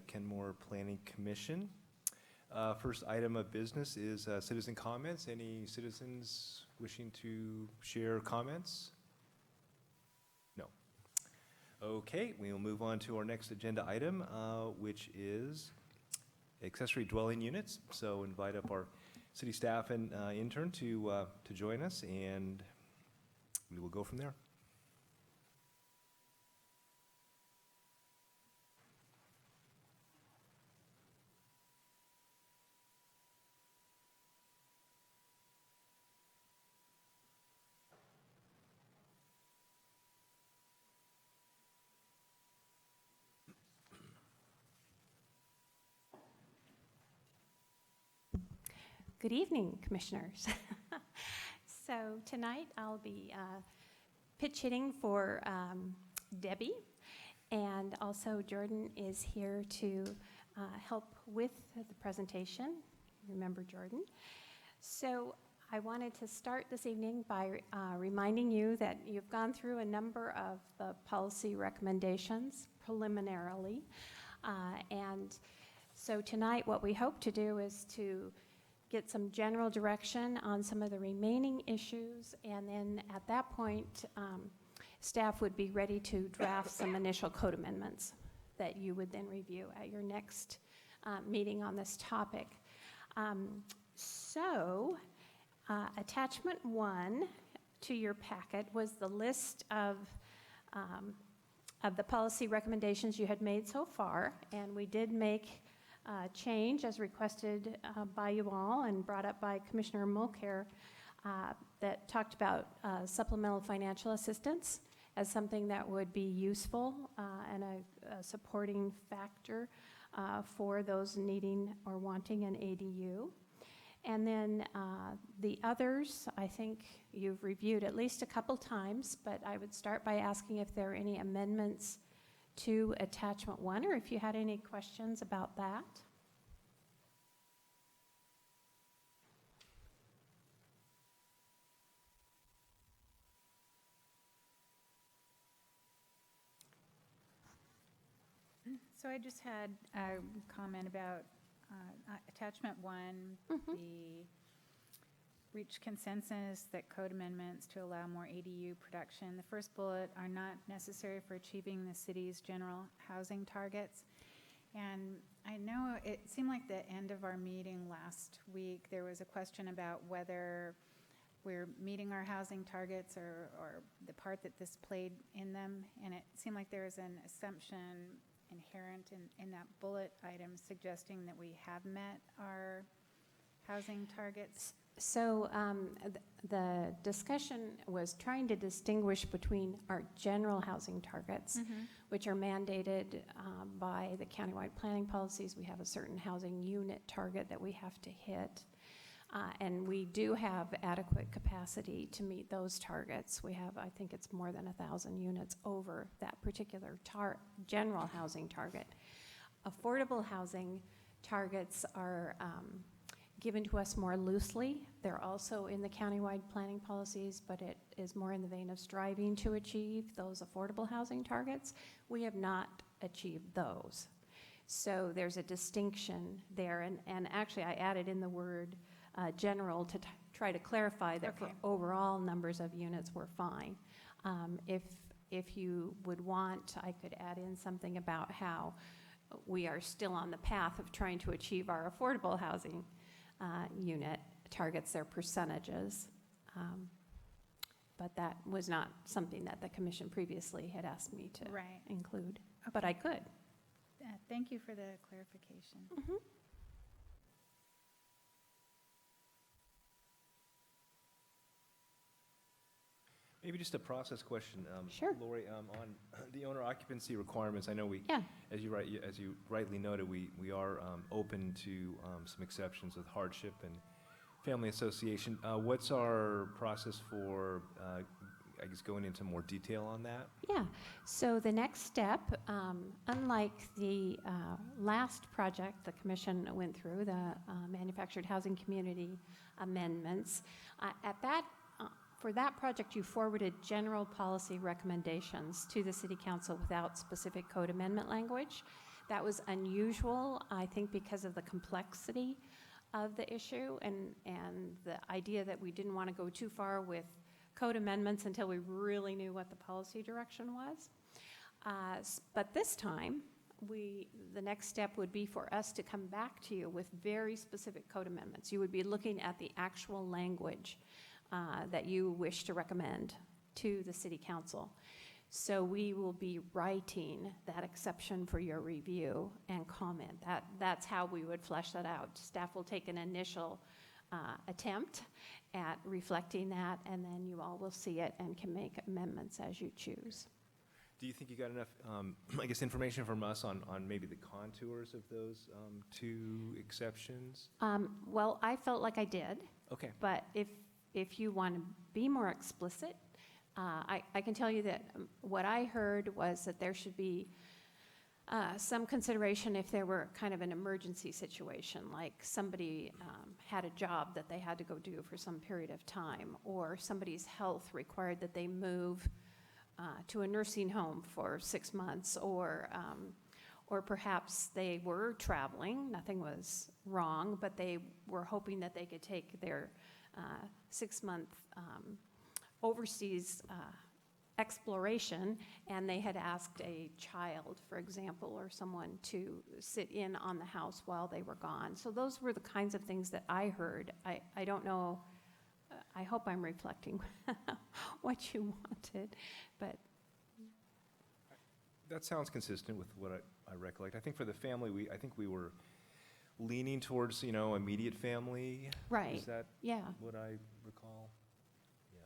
Kenmore Planning Commission. First item of business is citizen comments. Any citizens wishing to share comments? No. Okay, we will move on to our next agenda item, which is accessory dwelling units. So invite up our city staff and intern to join us, and we will go from there. Good evening, commissioners. So tonight I'll be pitch hitting for Debbie, and also Jordan is here to help with the presentation. Remember Jordan. So I wanted to start this evening by reminding you that you've gone through a number of the policy recommendations preliminarily, and so tonight what we hope to do is to get some general direction on some of the remaining issues, and then at that point, staff would be ready to draft some initial code amendments that you would then review at your next meeting on this topic. Attachment 1 to your packet was the list of the policy recommendations you had made so far, and we did make change as requested by you all and brought up by Commissioner Mulcair that talked about supplemental financial assistance as something that would be useful and a supporting factor for those needing or wanting an ADU. And then the others, I think you've reviewed at least a couple times, but I would start by asking if there are any amendments to attachment 1, or if you had any questions about that. So I just had a comment about attachment 1, the reach consensus that code amendments to allow more ADU production. The first bullet are not necessary for achieving the city's general housing targets. And I know it seemed like the end of our meeting last week, there was a question about whether we're meeting our housing targets or the part that this played in them. And it seemed like there was an assumption inherent in that bullet item suggesting that we have met our housing targets. So the discussion was trying to distinguish between our general housing targets, which are mandated by the countywide planning policies. We have a certain housing unit target that we have to hit. And we do have adequate capacity to meet those targets. We have, I think it's more than 1,000 units over that particular general housing target. Affordable housing targets are given to us more loosely. They're also in the countywide planning policies, but it is more in the vein of striving to achieve those affordable housing targets. We have not achieved those. So there's a distinction there. And actually, I added in the word general to try to clarify that for overall numbers of units, we're fine. If you would want, I could add in something about how we are still on the path of trying to achieve our affordable housing unit targets, their percentages. But that was not something that the commission previously had asked me to include. Okay. But I could. Thank you for the clarification. Maybe just a process question, Sure. Lori, on the owner occupancy requirements. I know as you rightly noted, we are open to some exceptions with hardship and family association. What's our process for, I guess, going into more detail on that? Yeah. So the next step, unlike the last project the commission went through, the manufactured housing community amendments, for that project, you forwarded general policy recommendations to the City Council without specific code amendment language. That was unusual, I think, because of the complexity of the issue and the idea that we didn't want to go too far with code amendments until we really knew what the policy direction was. But this time, the next step would be for us to come back to you with very specific code amendments. You would be looking at the actual language that you wish to recommend to the City Council. So we will be writing that exception for your review and comment. That's how we would flesh that out. Staff will take an initial attempt at reflecting that, and then you all will see it and can make amendments as you choose. Do you think you got enough, I guess, information from us on maybe the contours of those two exceptions? Well, I felt like I did. Okay. But if you want to be more explicit, I can tell you that what I heard was that there should be some consideration if there were kind of an emergency situation, like somebody had a job that they had to go do for some period of time, or somebody's health required that they move to a nursing home for 6 months, or perhaps they were traveling, nothing was wrong, but they were hoping that they could take their 6-month overseas exploration, and they had asked a child, for example, or someone to sit in on the house while they were gone. So those were the kinds of things that I heard. I don't know, I hope I'm reflecting what you wanted, but. That sounds consistent with what I recollect. I think for the family, I think we were leaning towards, immediate family. Right. Is that Yeah. what I recall?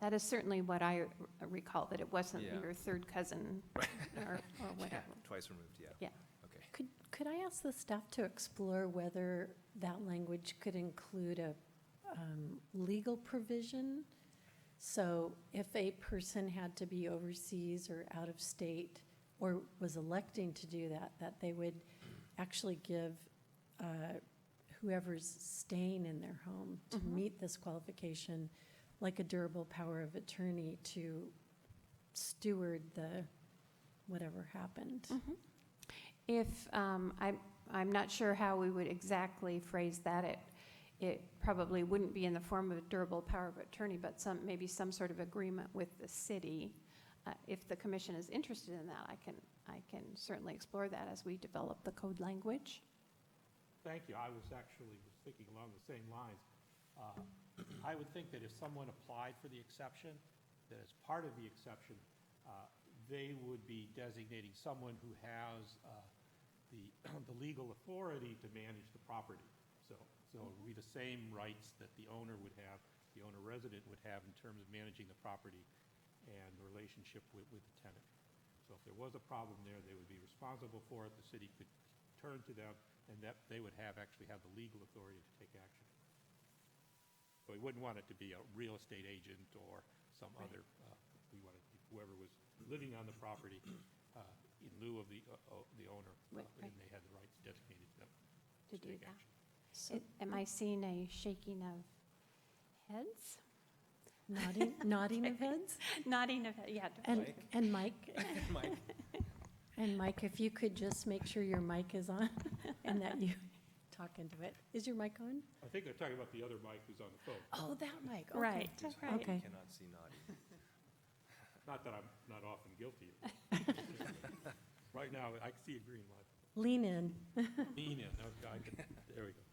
That is certainly what I recall, that it wasn't Yeah. your third cousin or whatever. Twice removed, yeah. Yeah. Okay. Could I ask the staff to explore whether that language could include a legal provision? So if a person had to be overseas or out of state or was electing to do that, that they would actually give whoever's staying in their home to meet this qualification like a durable power of attorney to steward the whatever happened. If, I'm not sure how we would exactly phrase that. It probably wouldn't be in the form of a durable power of attorney, but maybe some sort of agreement with the city. If the commission is interested in that, I can certainly explore that as we develop the code language. Thank you. I was thinking along the same lines. I would think that if someone applied for the exception, that as part of the exception, they would be designating someone who has the legal authority to manage the property. So it would be the same rights that the owner would have, the owner resident would have in terms of managing the property and the relationship with the tenant. So if there was a problem there, they would be responsible for it. The city could turn to them, and that they would actually have the legal authority to take action. So we wouldn't want it to be a real estate agent or some other, we wanted whoever was living on the property in lieu of the owner, and they had the rights designated to them To do take that. action. So Am I seeing a shaking of heads? nodding of heads? Nodding of heads, yeah. And Mike, Mike. and Mike, if you could just make sure your mic is on and that you talk into it. Is your mic on? I think they're talking about the other Mike who's on the phone. Oh, that mic. Okay. Right, right. Okay. Cannot see naughty. Not that I'm not often guilty of it. Right now, I see a green light. Lean in. Lean in, there we go.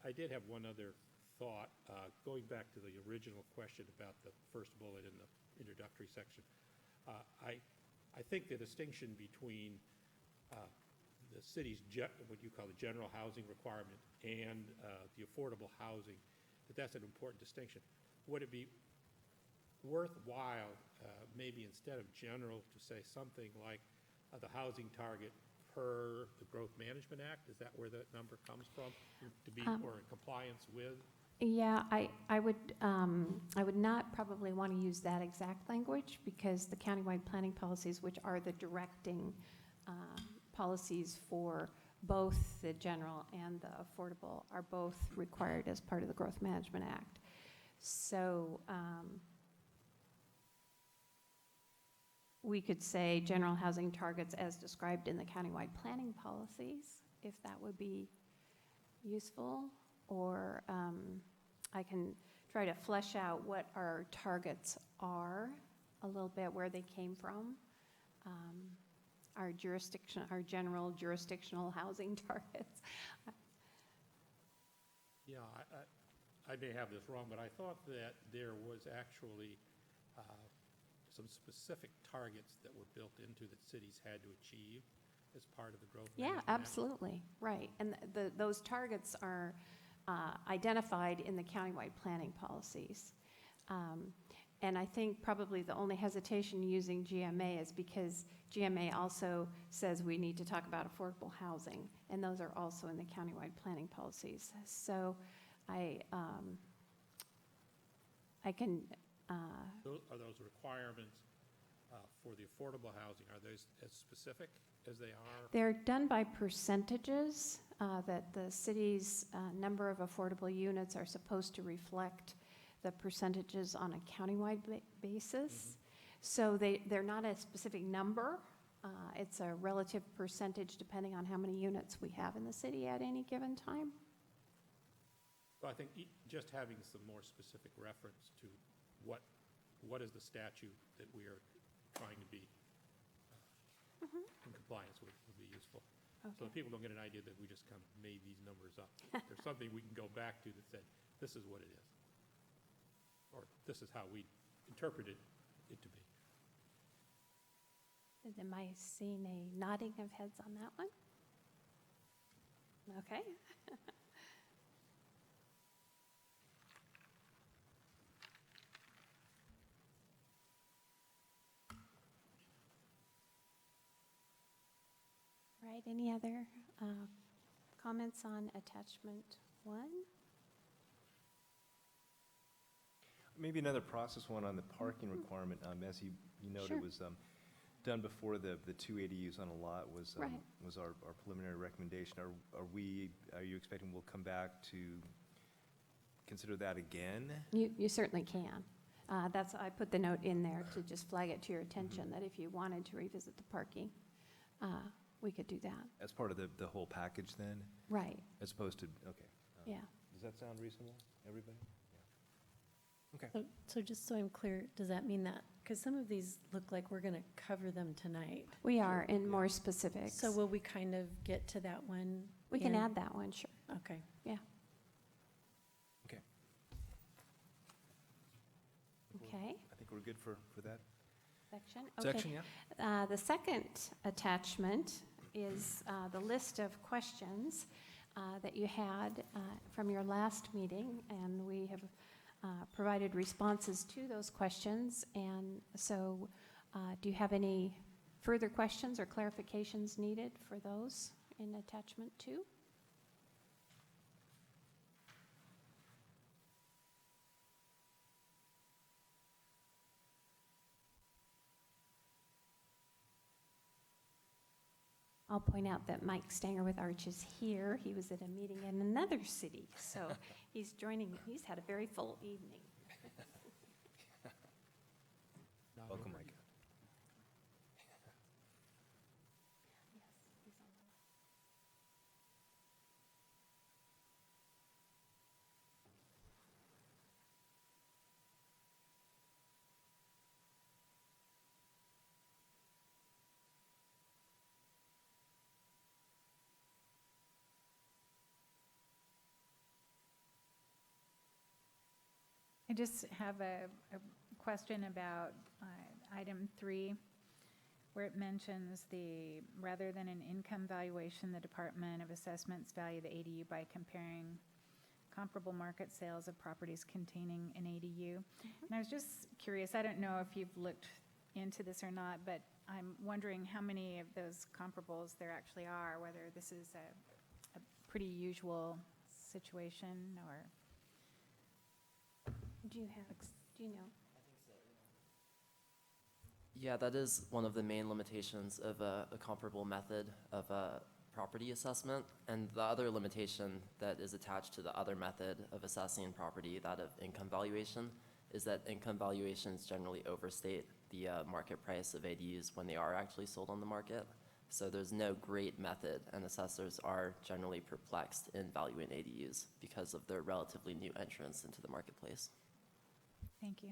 I did have one other thought, going back to the original question about the first bullet in the introductory section. I think the distinction between the city's, what you call the general housing requirement and the affordable housing, that's an important distinction. Would it be worthwhile, maybe instead of general, to say something like the housing target per the Growth Management Act? Is that where that number comes from, to be or in compliance with? Yeah, I would not probably want to use that exact language, because the countywide planning policies, which are the directing policies for both the general and the affordable, are both required as part of the Growth Management Act. So we could say general housing targets as described in the countywide planning policies, if that would be useful. Or I can try to flesh out what our targets are a little bit, where they came from. Our jurisdiction, our general jurisdictional housing targets. Yeah, I may have this wrong, but I thought that there was actually some specific targets that were built into that cities had to achieve as part of the growth Yeah, management act. absolutely, right. And those targets are identified in the countywide planning policies. And I think probably the only hesitation using GMA is because GMA also says we need to talk about affordable housing, and those are also in the countywide planning policies. So I can, Are those requirements for the affordable housing, are those as specific as they are? they're done by percentages, that the city's number of affordable units are supposed to reflect the percentages on a countywide basis. So they're not a specific number. It's a relative percentage depending on how many units we have in the city at any given time. So I think just having some more specific reference to what is the statute that we are trying to be in compliance with would be useful. So Okay. that people don't get an idea that we just kind of made these numbers up. There's something we can go back to that said, this is what it is. Or this is how we interpreted it to be. Am I seeing a nodding of heads on that one? Okay. Right, any other comments on attachment 1? Maybe another process one on the parking requirement. As you noted, Sure. was done before the 2 ADUs on a lot was Right. was our preliminary recommendation. Are you expecting we'll come back to consider that again? You certainly can. I put the note in there to just flag it to your attention, that if you wanted to revisit the parking, we could do that. As part of the whole package then, Right, as opposed to, okay. yeah. Does that sound reasonable, everybody? Yeah. Okay. So just so I'm clear, does that mean that, because some of these look like we're going to cover them tonight. We are in Yeah. more specifics. So will we kind of get to that one? We can in- add that one, sure. Okay. Yeah. Okay. Okay, I think we're good for that section? Okay. section, yeah? The second attachment is the list of questions that you had from your last meeting, and we have provided responses to those questions. And so do you have any further questions or clarifications needed for those in attachment 2? I'll point out that Mike Stanger with Arch is here. He was at a meeting in another city, so he's joining. He's had a very full evening. Welcome, Mike. I just have a question about item 3, where it mentions rather than an income valuation, the Department of Assessments value the ADU by comparing comparable market sales of properties containing an ADU. And I was just curious, I don't know if you've looked into this or not, but I'm wondering how many of those comparables there actually are, whether this is a pretty usual situation or... Do you know? Yeah, that is one of the main limitations of a comparable method of a property assessment. And the other limitation that is attached to the other method of assessing property, that of income valuation, is that income valuations generally overstate the market price of ADUs when they are actually sold on the market. So there's no great method, and assessors are generally perplexed in valuing ADUs because of their relatively new entrance into the marketplace. Thank you.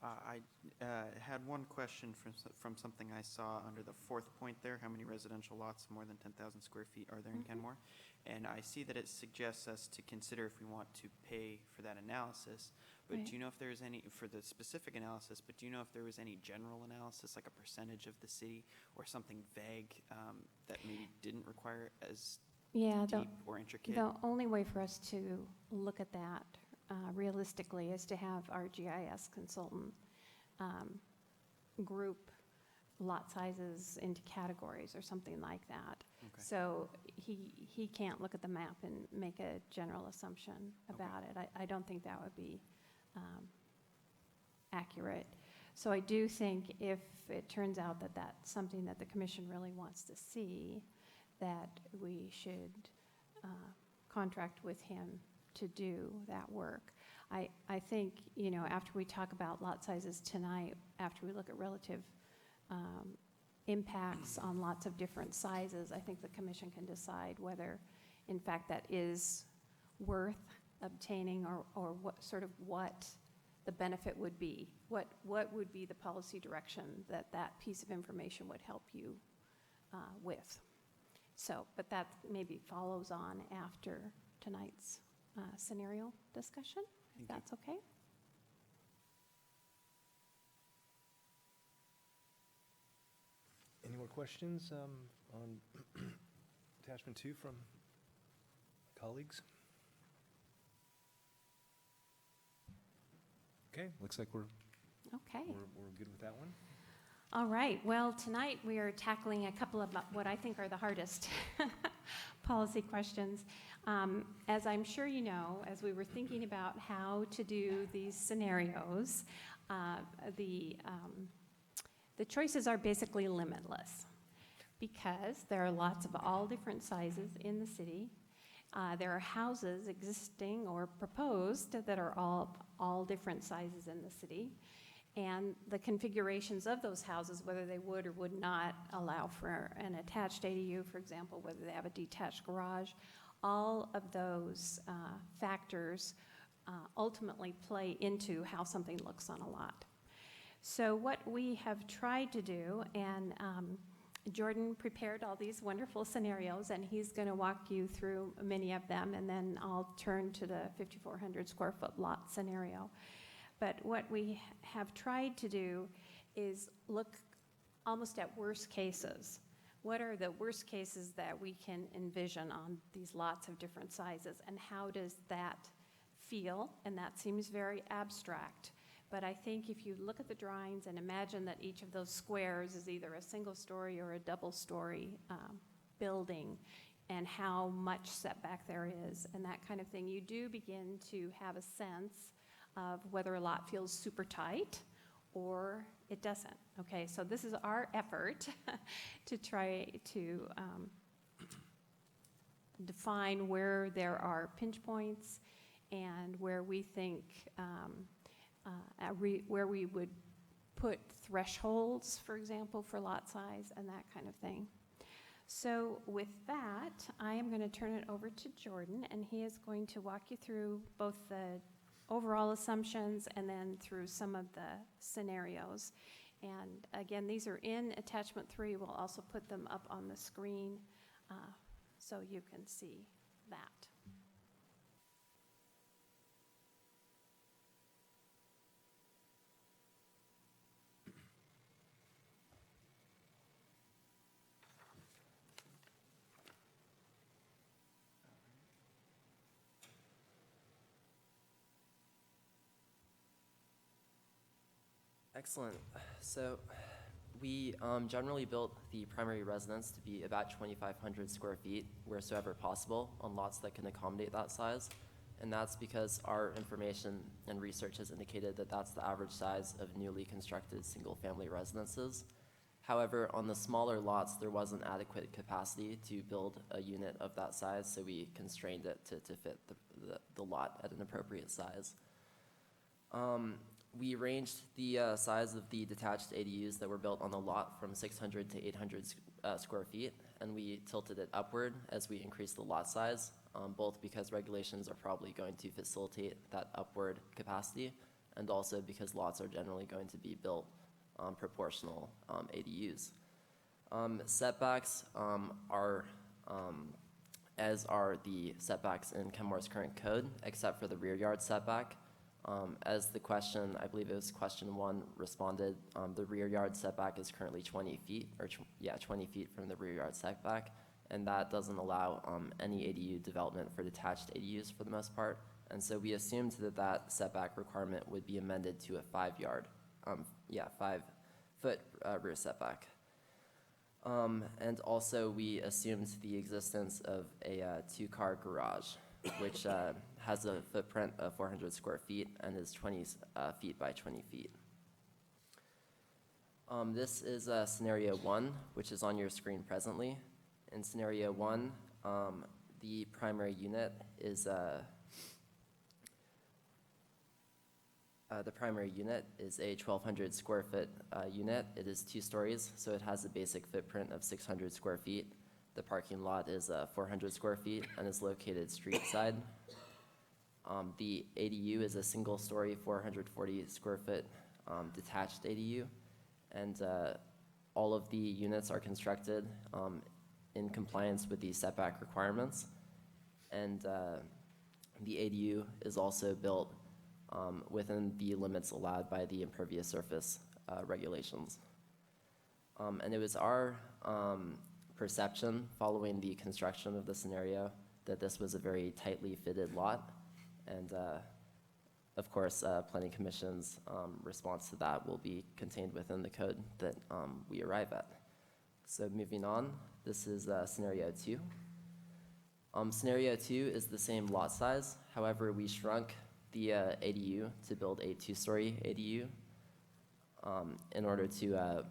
I had one question from something I saw under the fourth point there. How many residential lots more than 10,000 square feet are there in Kenmore? And I see that it suggests us to consider if we want to pay for that analysis. But Right. do you know if there is any, for the specific analysis, but do you know if there was any general analysis, like a percentage of the city or something vague that maybe didn't require as Yeah, deep or intricate? the only way for us to look at that realistically is to have our GIS consultant group lot sizes into categories or something like that. Okay. So he can't look at the map and make a general assumption about it. I don't think that would be accurate. So I do think if it turns out that that's something that the commission really wants to see, that we should contract with him to do that work. I think, after we talk about lot sizes tonight, after we look at relative impacts on lots of different sizes, I think the commission can decide whether, in fact, that is worth obtaining or what the benefit would be. What would be the policy direction that piece of information would help you with? So, but that maybe follows on after tonight's scenario discussion, if that's okay. Any more questions on attachment 2 from colleagues? Okay, looks like we're Okay. good with that one. All right. Well, tonight we are tackling a couple of what I think are the hardest policy questions. As I'm sure you know, as we were thinking about how to do these scenarios, the choices are basically limitless because there are lots of all different sizes in the city. There are houses existing or proposed that are all different sizes in the city. And the configurations of those houses, whether they would or would not allow for an attached ADU, for example, whether they have a detached garage, all of those factors ultimately play into how something looks on a lot. So what we have tried to do, and Jordan prepared all these wonderful scenarios, and he's going to walk you through many of them, and then I'll turn to the 5,400 square foot lot scenario. But what we have tried to do is look almost at worst cases. What are the worst cases that we can envision on these lots of different sizes, and how does that feel? And that seems very abstract. But I think if you look at the drawings and imagine that each of those squares is either a single story or a double story building, and how much setback there is and that kind of thing, you do begin to have a sense of whether a lot feels super tight or it doesn't. Okay, so this is our effort to try to define where there are pinch points and where we think where we would put thresholds, for example, for lot size and that kind of thing. So with that, I am going to turn it over to Jordan, and he is going to walk you through both the overall assumptions and then through some of the scenarios. And again, these are in attachment 3. We'll also put them up on the screen so you can see that. Excellent. So we generally built the primary residence to be about 2,500 square feet wheresoever possible on lots that can accommodate that size. And that's because our information and research has indicated that that's the average size of newly constructed single-family residences. However, on the smaller lots, there wasn't adequate capacity to build a unit of that size, so we constrained it to fit the lot at an appropriate size. We ranged the size of the detached ADUs that were built on the lot from 600 to 800 square feet, and we tilted it upward as we increased the lot size, both because regulations are probably going to facilitate that upward capacity, and also because lots are generally going to be built on proportional ADUs. Setbacks are, as are the setbacks in Kenmore's current code, except for the rear yard setback. As the question, I believe it was question 1, responded, the rear yard setback is currently 20 feet, 20 feet from the rear yard setback, and that doesn't allow any ADU development for detached ADUs for the most part. And so we assumed that that setback requirement would be amended to a 5 foot rear setback. And also we assumed the existence of a 2-car garage, which has a footprint of 400 square feet and is 20 feet by 20 feet. This is scenario 1, which is on your screen presently. In scenario 1, the primary unit is a 1,200 square foot unit. It is 2 stories, so it has a basic footprint of 600 square feet. The parking lot is 400 square feet and is located street side. The ADU is a single-story, 440 square foot detached ADU, and all of the units are constructed in compliance with the setback requirements. And the ADU is also built within the limits allowed by the impervious surface regulations. And it was our perception following the construction of the scenario that this was a very tightly fitted lot. And of course, Planning Commission's response to that will be contained within the code that we arrive at. So moving on, this is scenario 2. Scenario 2 is the same lot size. However, we shrunk the ADU to build a 2-story ADU in order to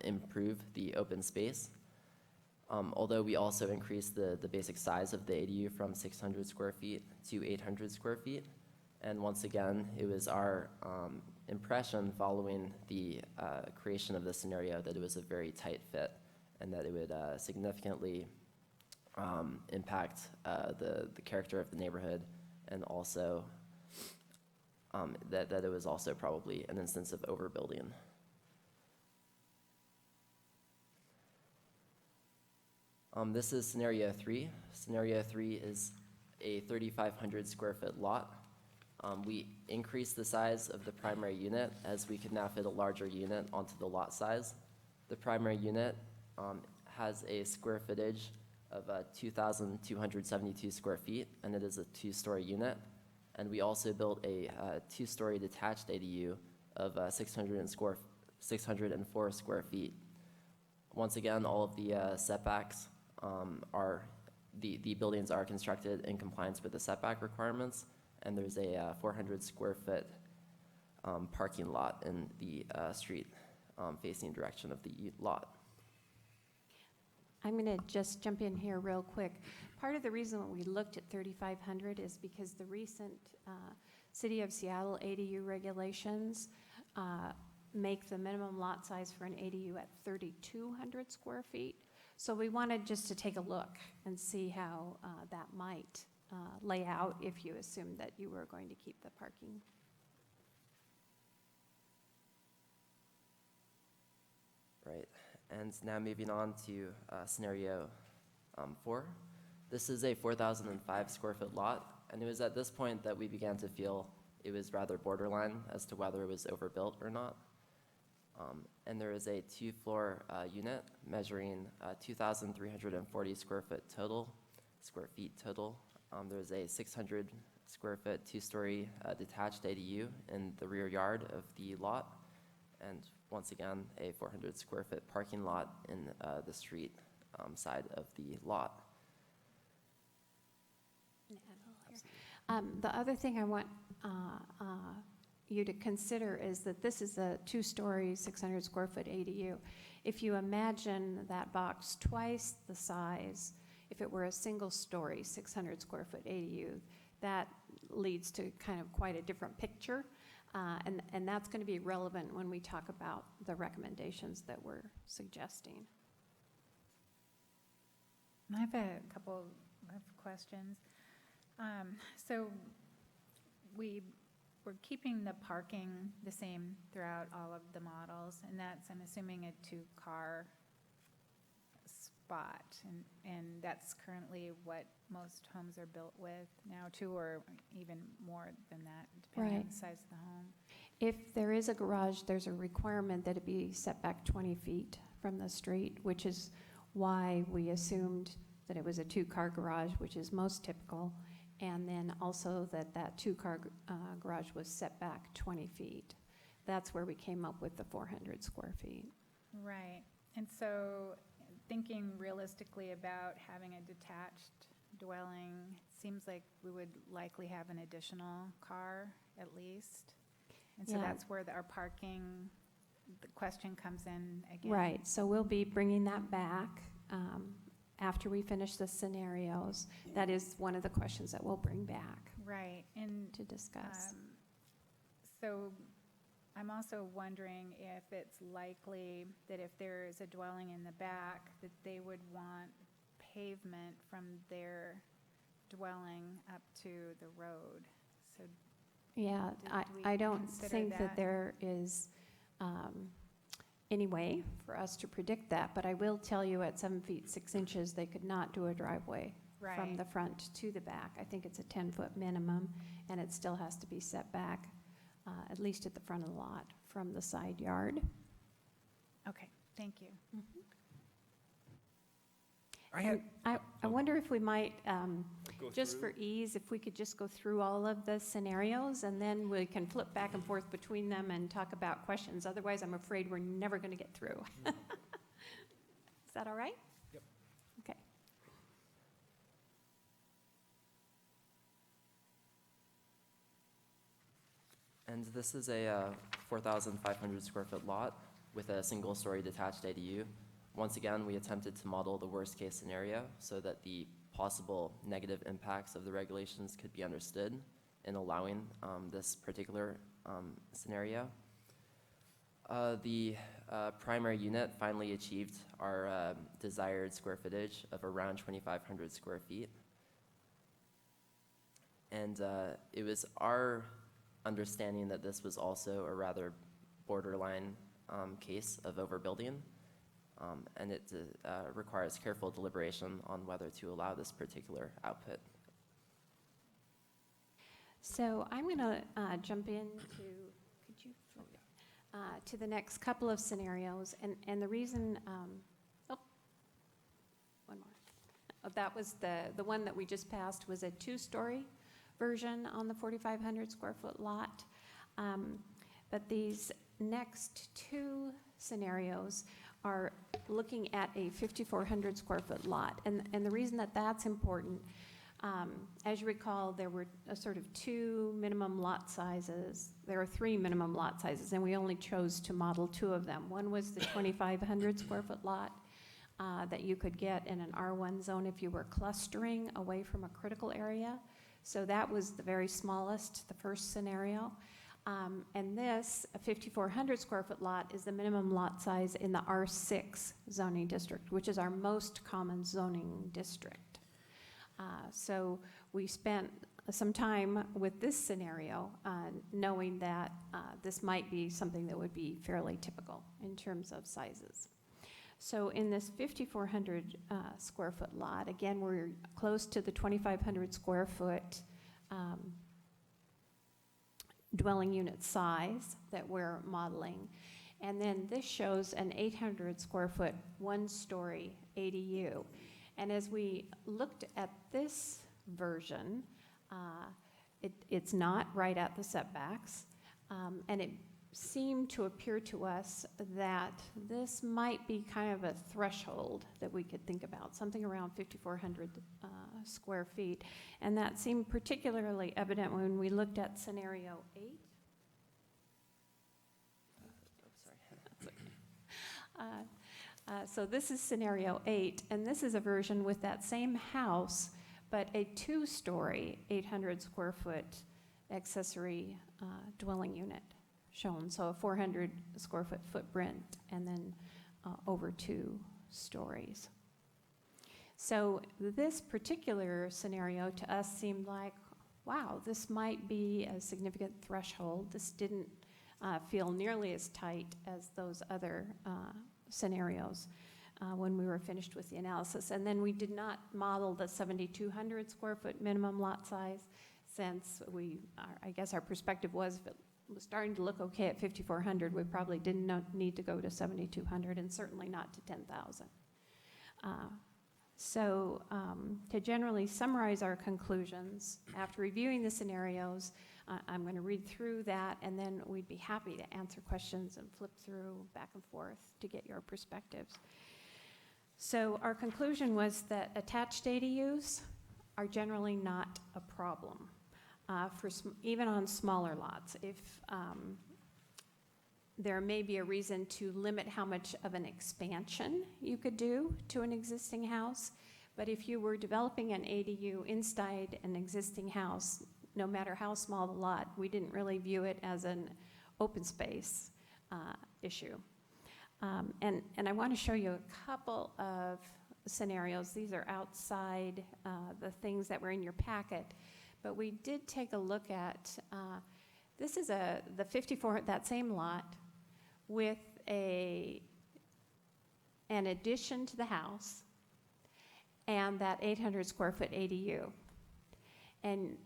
improve the open space. Although we also increased the basic size of the ADU from 600 square feet to 800 square feet. And once again, it was our impression following the creation of the scenario that it was a very tight fit and that it would significantly impact the character of the neighborhood, and also that it was also probably an instance of overbuilding. This is scenario 3. Scenario 3 is a 3,500 square foot lot. We increased the size of the primary unit as we could now fit a larger unit onto the lot size. The primary unit has a square footage of 2,272 square feet, and it is a 2-story unit. And we also built a 2-story detached ADU of 604 square feet. Once again, all of the setbacks the buildings are constructed in compliance with the setback requirements, and there's a 400 square foot parking lot in the street facing direction of the lot. I'm going to just jump in here real quick. Part of the reason why we looked at 3,500 is because the recent City of Seattle ADU regulations make the minimum lot size for an ADU at 3,200 square feet. So we wanted just to take a look and see how that might lay out if you assumed that you were going to keep the parking. Right, and now moving on to scenario 4. This is a 4,005 square foot lot, and it was at this point that we began to feel it was rather borderline as to whether it was overbuilt or not. And there is a 2-floor unit measuring 2,340 square feet total. There's a 600 square foot 2-story detached ADU in the rear yard of the lot, and once again, a 400 square foot parking lot in the street side of the lot. The other thing I want you to consider is that this is a 2-story, 600 square foot ADU. If you imagine that box twice the size, if it were a single-story, 600-square-foot ADU, that leads to kind of quite a different picture. And that's going to be relevant when we talk about the recommendations that we're suggesting. I have a couple of questions. So we're keeping the parking the same throughout all of the models, and that's, I'm assuming, a two-car spot. And that's currently what most homes are built with now, too, or even more than that, depending on Right. the size of the home. If there is a garage, there's a requirement that it be set back 20 feet from the street, which is why we assumed that it was a two-car garage, which is most typical, and then also that two-car garage was set back 20 feet. That's where we came up with the 400 square feet. Right. And so thinking realistically about having a detached dwelling, it seems like we would likely have an additional car at least. And so Yeah. that's where our parking, the question comes in again. Right, so we'll be bringing that back after we finish the scenarios. That is one of the questions that we'll bring back Right. And to discuss. so I'm also wondering if it's likely that if there is a dwelling in the back, that they would want pavement from their dwelling up to the road. So Yeah, do we I don't consider think that? that there is any way for us to predict that, but I will tell you at 7 feet 6 inches, they could not do a driveway from Right. the front to the back. I think it's a 10-foot minimum, and it still has to be set back, at least at the front of the lot, from the side yard. Okay, thank you. And I wonder if we might, Go just for through. ease, if we could just go through all of the scenarios, and then we can flip back and forth between them and talk about questions. Otherwise, I'm afraid we're never going to get through. Is that all right? Yep. Okay. And this is a 4,500 square foot lot with a single-story detached ADU. Once again, we attempted to model the worst-case scenario so that the possible negative impacts of the regulations could be understood in allowing this particular scenario. The primary unit finally achieved our desired square footage of around 2,500 square feet. And it was our understanding that this was also a rather borderline case of overbuilding. And it requires careful deliberation on whether to allow this particular output. So I'm going to jump into, could you flip it? To the next couple of scenarios. And the reason, one more. That was the one that we just passed was a 2-story version on the 4,500 square foot lot. But these next 2 scenarios are looking at a 5,400 square foot lot. And the reason that that's important, as you recall, there were a sort of 2 minimum lot sizes. There are 3 minimum lot sizes, and we only chose to model 2 of them. One was the 2,500 square foot lot that you could get in an R1 zone if you were clustering away from a critical area. So that was the very smallest, the first scenario. And this, a 5,400 square foot lot, is the minimum lot size in the R6 zoning district, which is our most common zoning district. So we spent some time with this scenario, knowing that this might be something that would be fairly typical in terms of sizes. So in this 5,400 square foot lot, again, we're close to the 2,500 square foot dwelling unit size that we're modeling. And then this shows an 800 square foot 1-story ADU. And as we looked at this version, it's not right at the setbacks. And it seemed to appear to us that this might be kind of a threshold that we could think about, something around 5,400 square feet. And that seemed particularly evident when we looked at scenario 8. So this is scenario 8, and this is a version with that same house, but a 2-story, 800 square foot accessory dwelling unit shown. So a 400 square foot footprint, and then over 2 stories. So this particular scenario to us seemed like, wow, this might be a significant threshold. This didn't feel nearly as tight as those other scenarios when we were finished with the analysis. And then we did not model the 7,200 square foot minimum lot size, since I guess our perspective was if it was starting to look okay at 5,400, we probably didn't need to go to 7,200, and certainly not to 10,000. So to generally summarize our conclusions, after reviewing the scenarios, I'm going to read through that, and then we'd be happy to answer questions and flip through back and forth to get your perspectives. So our conclusion was that attached ADUs are generally not a problem, even on smaller lots. If there may be a reason to limit how much of an expansion you could do to an existing house, but if you were developing an ADU inside an existing house, no matter how small the lot, we didn't really view it as an open space issue. And I want to show you a couple of scenarios. These are outside the things that were in your packet, but we did take a look at, this is the 54, that same lot, with an addition to the house and that 800 square foot ADU. And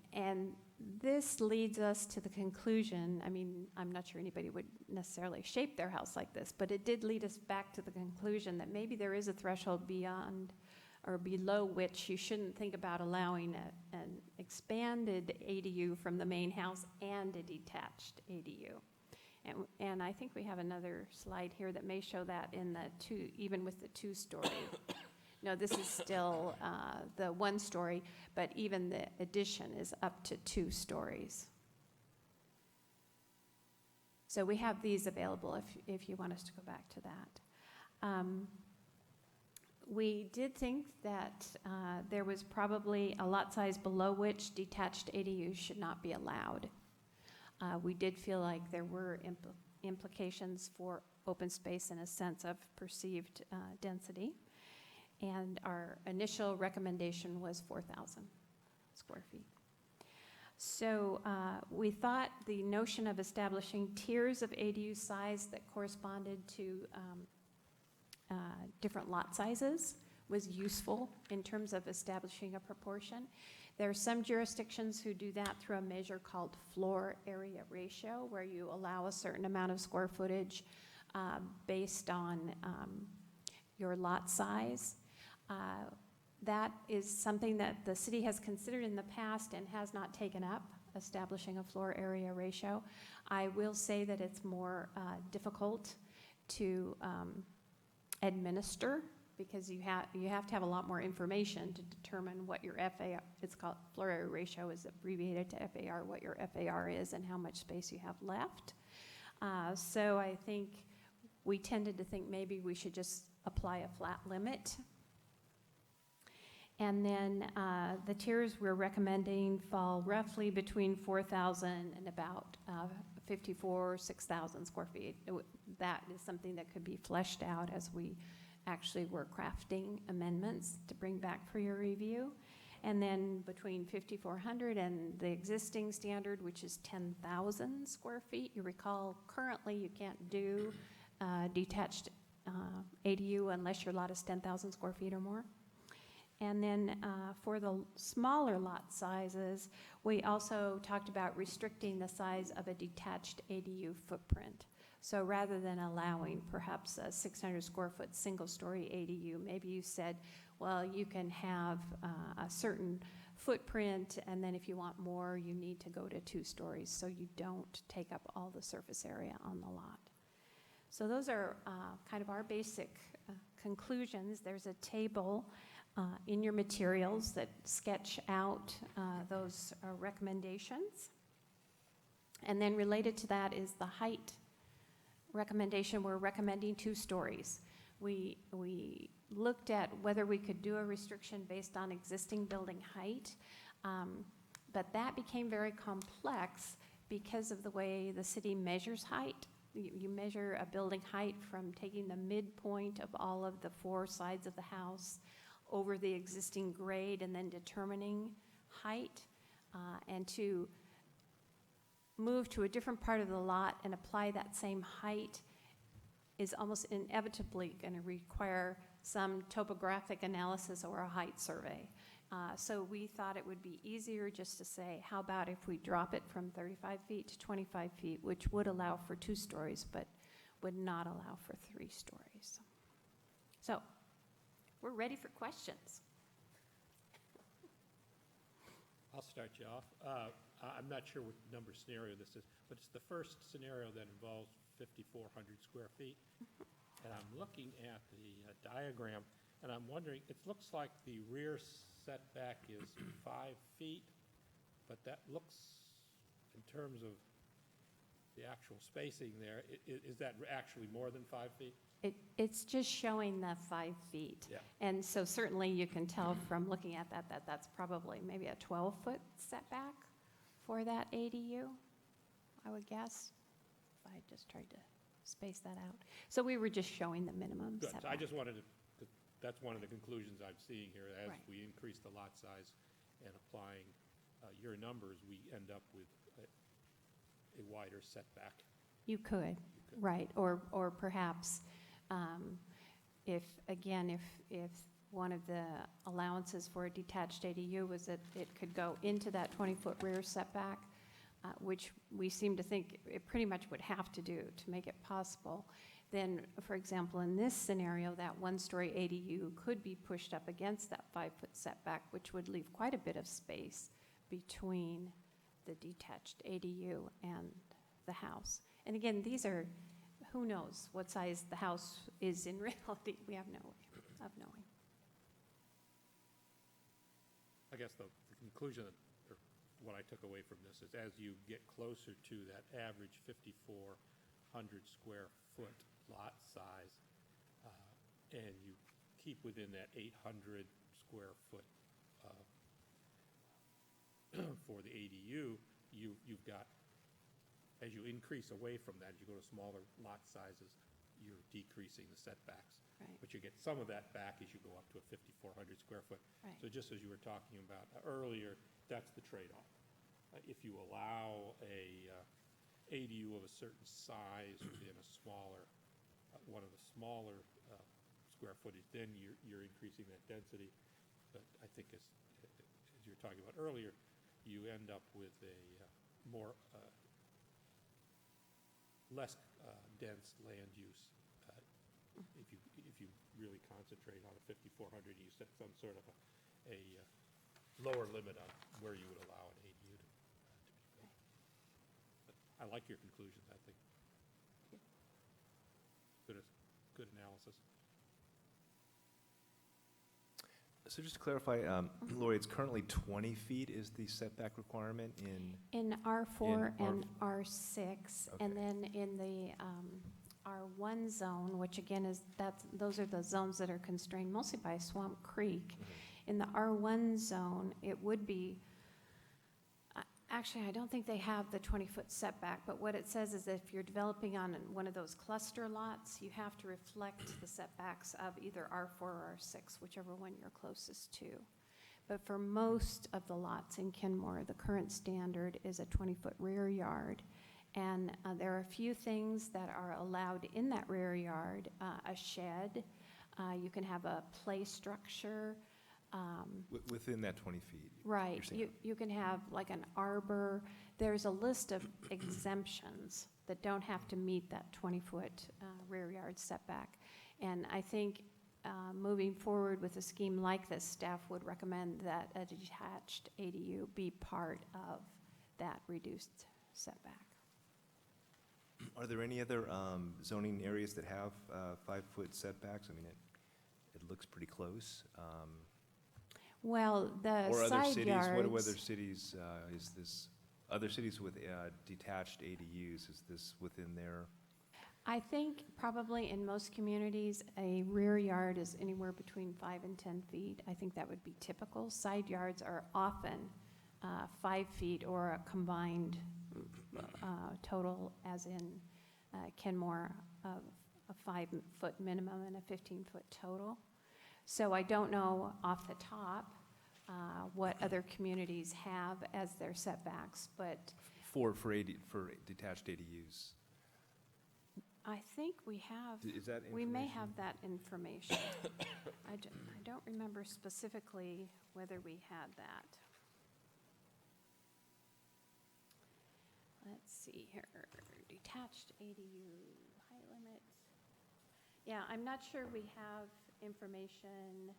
this leads us to the conclusion, I mean, I'm not sure anybody would necessarily shape their house like this, but it did lead us back to the conclusion that maybe there is a threshold beyond or below which you shouldn't think about allowing an expanded ADU from the main house and a detached ADU. And I think we have another slide here that may show that in the even with the 2-story. No, this is still the 1-story, but even the addition is up to 2 stories. So we have these available if you want us to go back to that. We did think that there was probably a lot size below which detached ADUs should not be allowed. We did feel like there were implications for open space in a sense of perceived density. And our initial recommendation was 4,000 square feet. So we thought the notion of establishing tiers of ADU size that corresponded to different lot sizes was useful in terms of establishing a proportion. There are some jurisdictions who do that through a measure called floor area ratio, where you allow a certain amount of square footage based on your lot size. That is something that the city has considered in the past and has not taken up, establishing a floor area ratio. I will say that it's more difficult to administer, because you have to have a lot more information to determine what your FAR, it's called floor area ratio, is abbreviated to FAR, what your FAR is and how much space you have left. So I think we tended to think maybe we should just apply a flat limit. And then the tiers we're recommending fall roughly between 4,000 and about 6,000 square feet. That is something that could be fleshed out as we actually were crafting amendments to bring back for your review. And then between 5,400 and the existing standard, which is 10,000 square feet. You recall currently you can't do detached ADU unless your lot is 10,000 square feet or more. And then for the smaller lot sizes, we also talked about restricting the size of a detached ADU footprint. So rather than allowing perhaps a 600 square foot single story ADU, maybe you said, well, you can have a certain footprint, and then if you want more, you need to go to 2 stories so you don't take up all the surface area on the lot. So those are kind of our basic conclusions. There's a table in your materials that sketch out those recommendations. And then related to that is the height recommendation. We're recommending 2 stories. We looked at whether we could do a restriction based on existing building height, but that became very complex because of the way the city measures height. You measure a building height from taking the midpoint of all of the four sides of the house over the existing grade and then determining height. And to move to a different part of the lot and apply that same height is almost inevitably going to require some topographic analysis or a height survey. So we thought it would be easier just to say, how about if we drop it from 35 feet to 25 feet, which would allow for 2 stories, but would not allow for 3 stories. So we're ready for questions. I'll start you off. I'm not sure what number scenario this is, but it's the first scenario that involves 5,400 square feet. And I'm looking at the diagram, and I'm wondering, it looks like the rear setback is 5 feet, but that looks, in terms of the actual spacing there, is that actually more than 5 feet? It's just showing the 5 feet. Yeah. And so certainly you can tell from looking at that, that's probably maybe a 12-foot setback for that ADU, I would guess, if I just tried to space that out. So we were just showing the minimum Good, setback. so I just wanted to, that's one of the conclusions I'm seeing here. As Right. we increase the lot size and applying your numbers, we end up with a wider setback. You could, could. right, or perhaps, if one of the allowances for a detached ADU was that it could go into that 20-foot rear setback, which we seem to think it pretty much would have to do to make it possible, then, for example, in this scenario, that 1-story ADU could be pushed up against that 5-foot setback, which would leave quite a bit of space between the detached ADU and the house. And again, these are, who knows what size the house is in reality. We have no way of knowing. I guess the conclusion, or what I took away from this, is as you get closer to that average 5,400 square foot lot size, and you keep within that 800 square foot for the ADU, you've got, as you increase away from that, you go to smaller lot sizes, you're decreasing the setbacks. Right. But you get some of that back as you go up to a 5,400 square foot. Right. So just as you were talking about earlier, that's the trade-off. If you allow a ADU of a certain size within a smaller, one of the smaller square footage, then you're increasing that density. But I think as you were talking about earlier, you end up with a more less dense land use. If you really concentrate on a 5,400, you set some sort of a lower limit on where you would allow an ADU to be built. But I like your conclusions, I think. Good analysis. So just to clarify, Lori, it's currently 20 feet is the setback requirement In R4 In and R6, and Okay. then in the R1 zone, which again those are the zones that are constrained mostly by Swamp Creek. In the R1 zone, it would be, actually, I don't think they have the 20-foot setback, but what it says is that if you're developing on one of those cluster lots, you have to reflect the setbacks of either R4 or R6, whichever one you're closest to. But for most of the lots in Kenmore, the current standard is a 20-foot rear yard. And there are a few things that are allowed in that rear yard, a shed, you can have a play structure. within that 20 feet. Right, you're saying. you can have like an arbor. There's a list of exemptions that don't have to meet that 20-foot rear yard setback. And I think moving forward with a scheme like this, staff would recommend that a detached ADU be part of that reduced setback. Are there any other zoning areas that have 5-foot setbacks? I mean, it looks pretty close. Well, the Or other side cities, yards. what do other cities, other cities with detached ADUs, is this within their I think probably in most communities, a rear yard is anywhere between 5 and 10 feet. I think that would be typical. Side yards are often 5 feet or a combined total, as in Kenmore, of a 5-foot minimum and a 15-foot total. So I don't know off the top what other communities have as their setbacks, but For detached ADUs. I think we have, Is that we may information? have that information. I don't remember specifically whether we had that. Let's see here, detached ADU, height limit. Yeah, I'm not sure we have information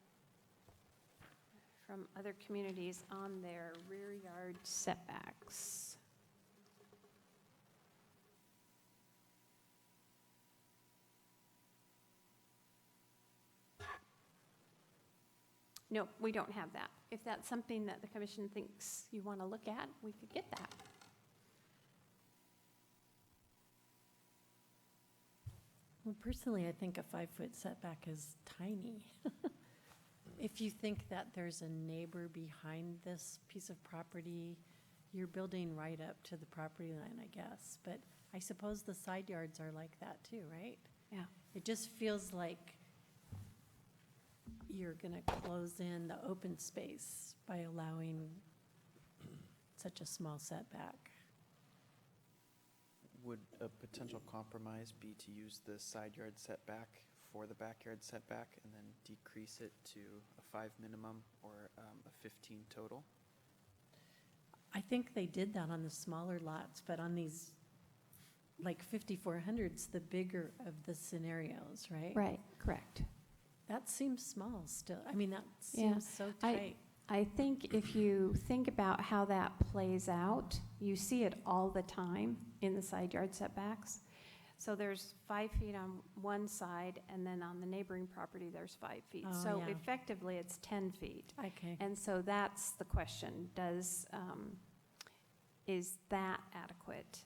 from other communities on their rear yard setbacks. No, we don't have that. If that's something that the commission thinks you want to look at, we could get that. Well, personally, I think a 5-foot setback is tiny. If you think that there's a neighbor behind this piece of property, you're building right up to the property line, I guess. But I suppose the side yards are like that too, right? Yeah. It just feels like you're going to close in the open space by allowing such a small setback. Would a potential compromise be to use the side yard setback for the backyard setback and then decrease it to a 5 minimum or a 15 total? I think they did that on the smaller lots, but on these, like 5400s, the bigger of the scenarios, right? Right, correct. That seems small still. I mean, that Yeah, seems so tight. I think if you think about how that plays out, you see it all the time in the side yard setbacks. So there's 5 feet on one side, and then on the neighboring property, there's 5 feet. Oh, So yeah. effectively, it's 10 feet. Okay. And so that's the question, is that adequate?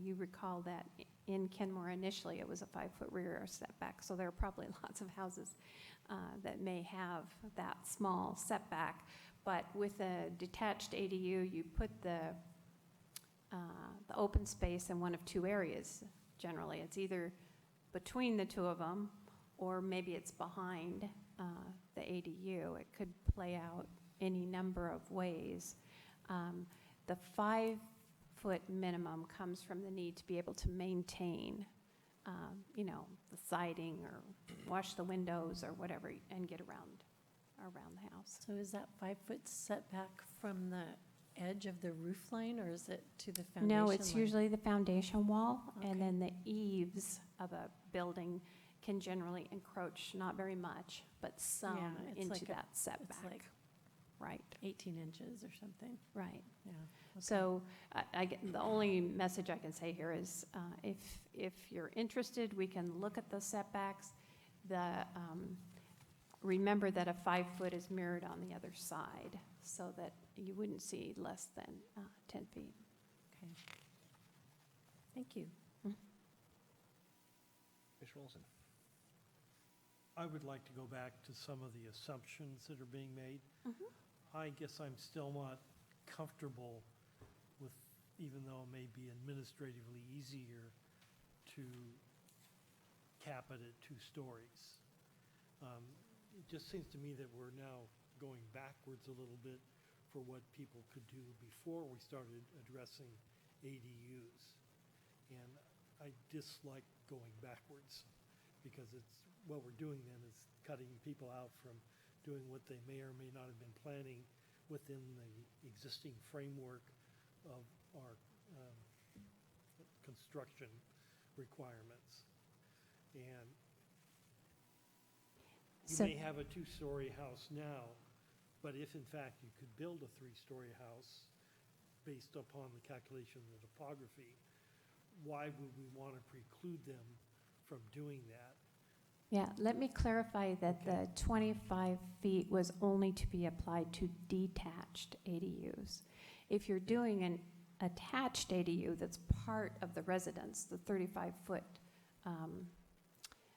You recall that in Kenmore initially, it was a 5-foot rear setback, so there are probably lots of houses that may have that small setback. But with a detached ADU, you put the open space in one of two areas, generally. It's either between the two of them, or maybe it's behind the ADU. It could play out any number of ways. The 5-foot minimum comes from the need to be able to maintain, the siding or wash the windows or whatever and get around the house. So is that 5-foot setback from the edge of the roof line, or is it to the foundation No, it's line? usually the foundation wall, Okay. and then the eaves of a building can generally encroach, not very much, but some Yeah, it's into like that It's setback. like Right, 18 inches or something. right. Yeah. okay. So the only message I can say here is if you're interested, we can look at the setbacks. Remember that a 5-foot is mirrored on the other side, so that you wouldn't see less than 10 feet. Okay. Thank you. Commissioner Olson. I would like to go back to some of the assumptions that are being made. Mhm. I guess I'm still not comfortable with, even though it may be administratively easier to cap it at 2 stories. It just seems to me that we're now going backwards a little bit for what people could do before we started addressing ADUs. And I dislike going backwards, because what we're doing then is cutting people out from doing what they may or may not have been planning within the existing framework of our construction requirements. And you So- may have a 2-story house now, but if in fact you could build a 3-story house based upon the calculation of the topography, why would we want to preclude them from doing that? Yeah, let me clarify that Okay. the 25 feet was only to be applied to detached ADUs. If you're doing an attached ADU that's part of the residence, the 35-foot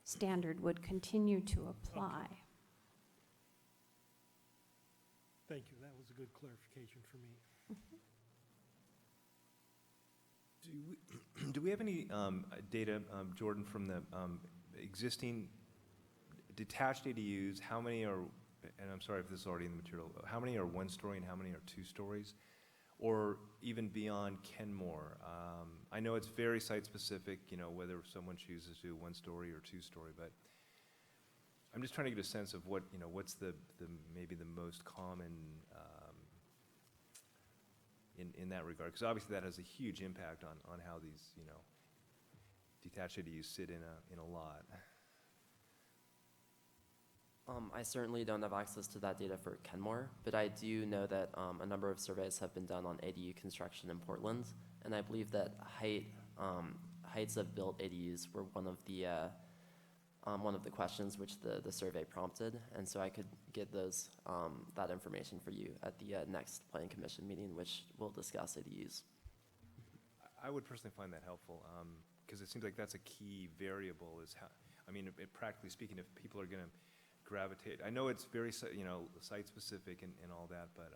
standard would continue to apply. Thank you, that was a good clarification for me. Do we have any data, Jordan, from the existing detached ADUs? How many are, and I'm sorry if this is already in the material, how many are 1-story and how many are 2 stories? Or even beyond Kenmore? I know it's very site-specific, you know, whether someone chooses to do 1-story or 2-story, but I'm just trying to get a sense of what, you know, what's the maybe the most common in that regard, because obviously that has a huge impact on how these, you know, detached ADUs sit in a lot. I certainly don't have access to that data for Kenmore, but I do know that a number of surveys have been done on ADU construction in Portland, and I believe that heights of built ADUs were one of the questions which the survey prompted, and so I could get that information for you at the next Planning Commission meeting, which will discuss ADUs. I would personally find that helpful, because it seems like that's a key variable is how, I mean, practically speaking, if people are going to gravitate, I know it's very, you know, site-specific and all that, but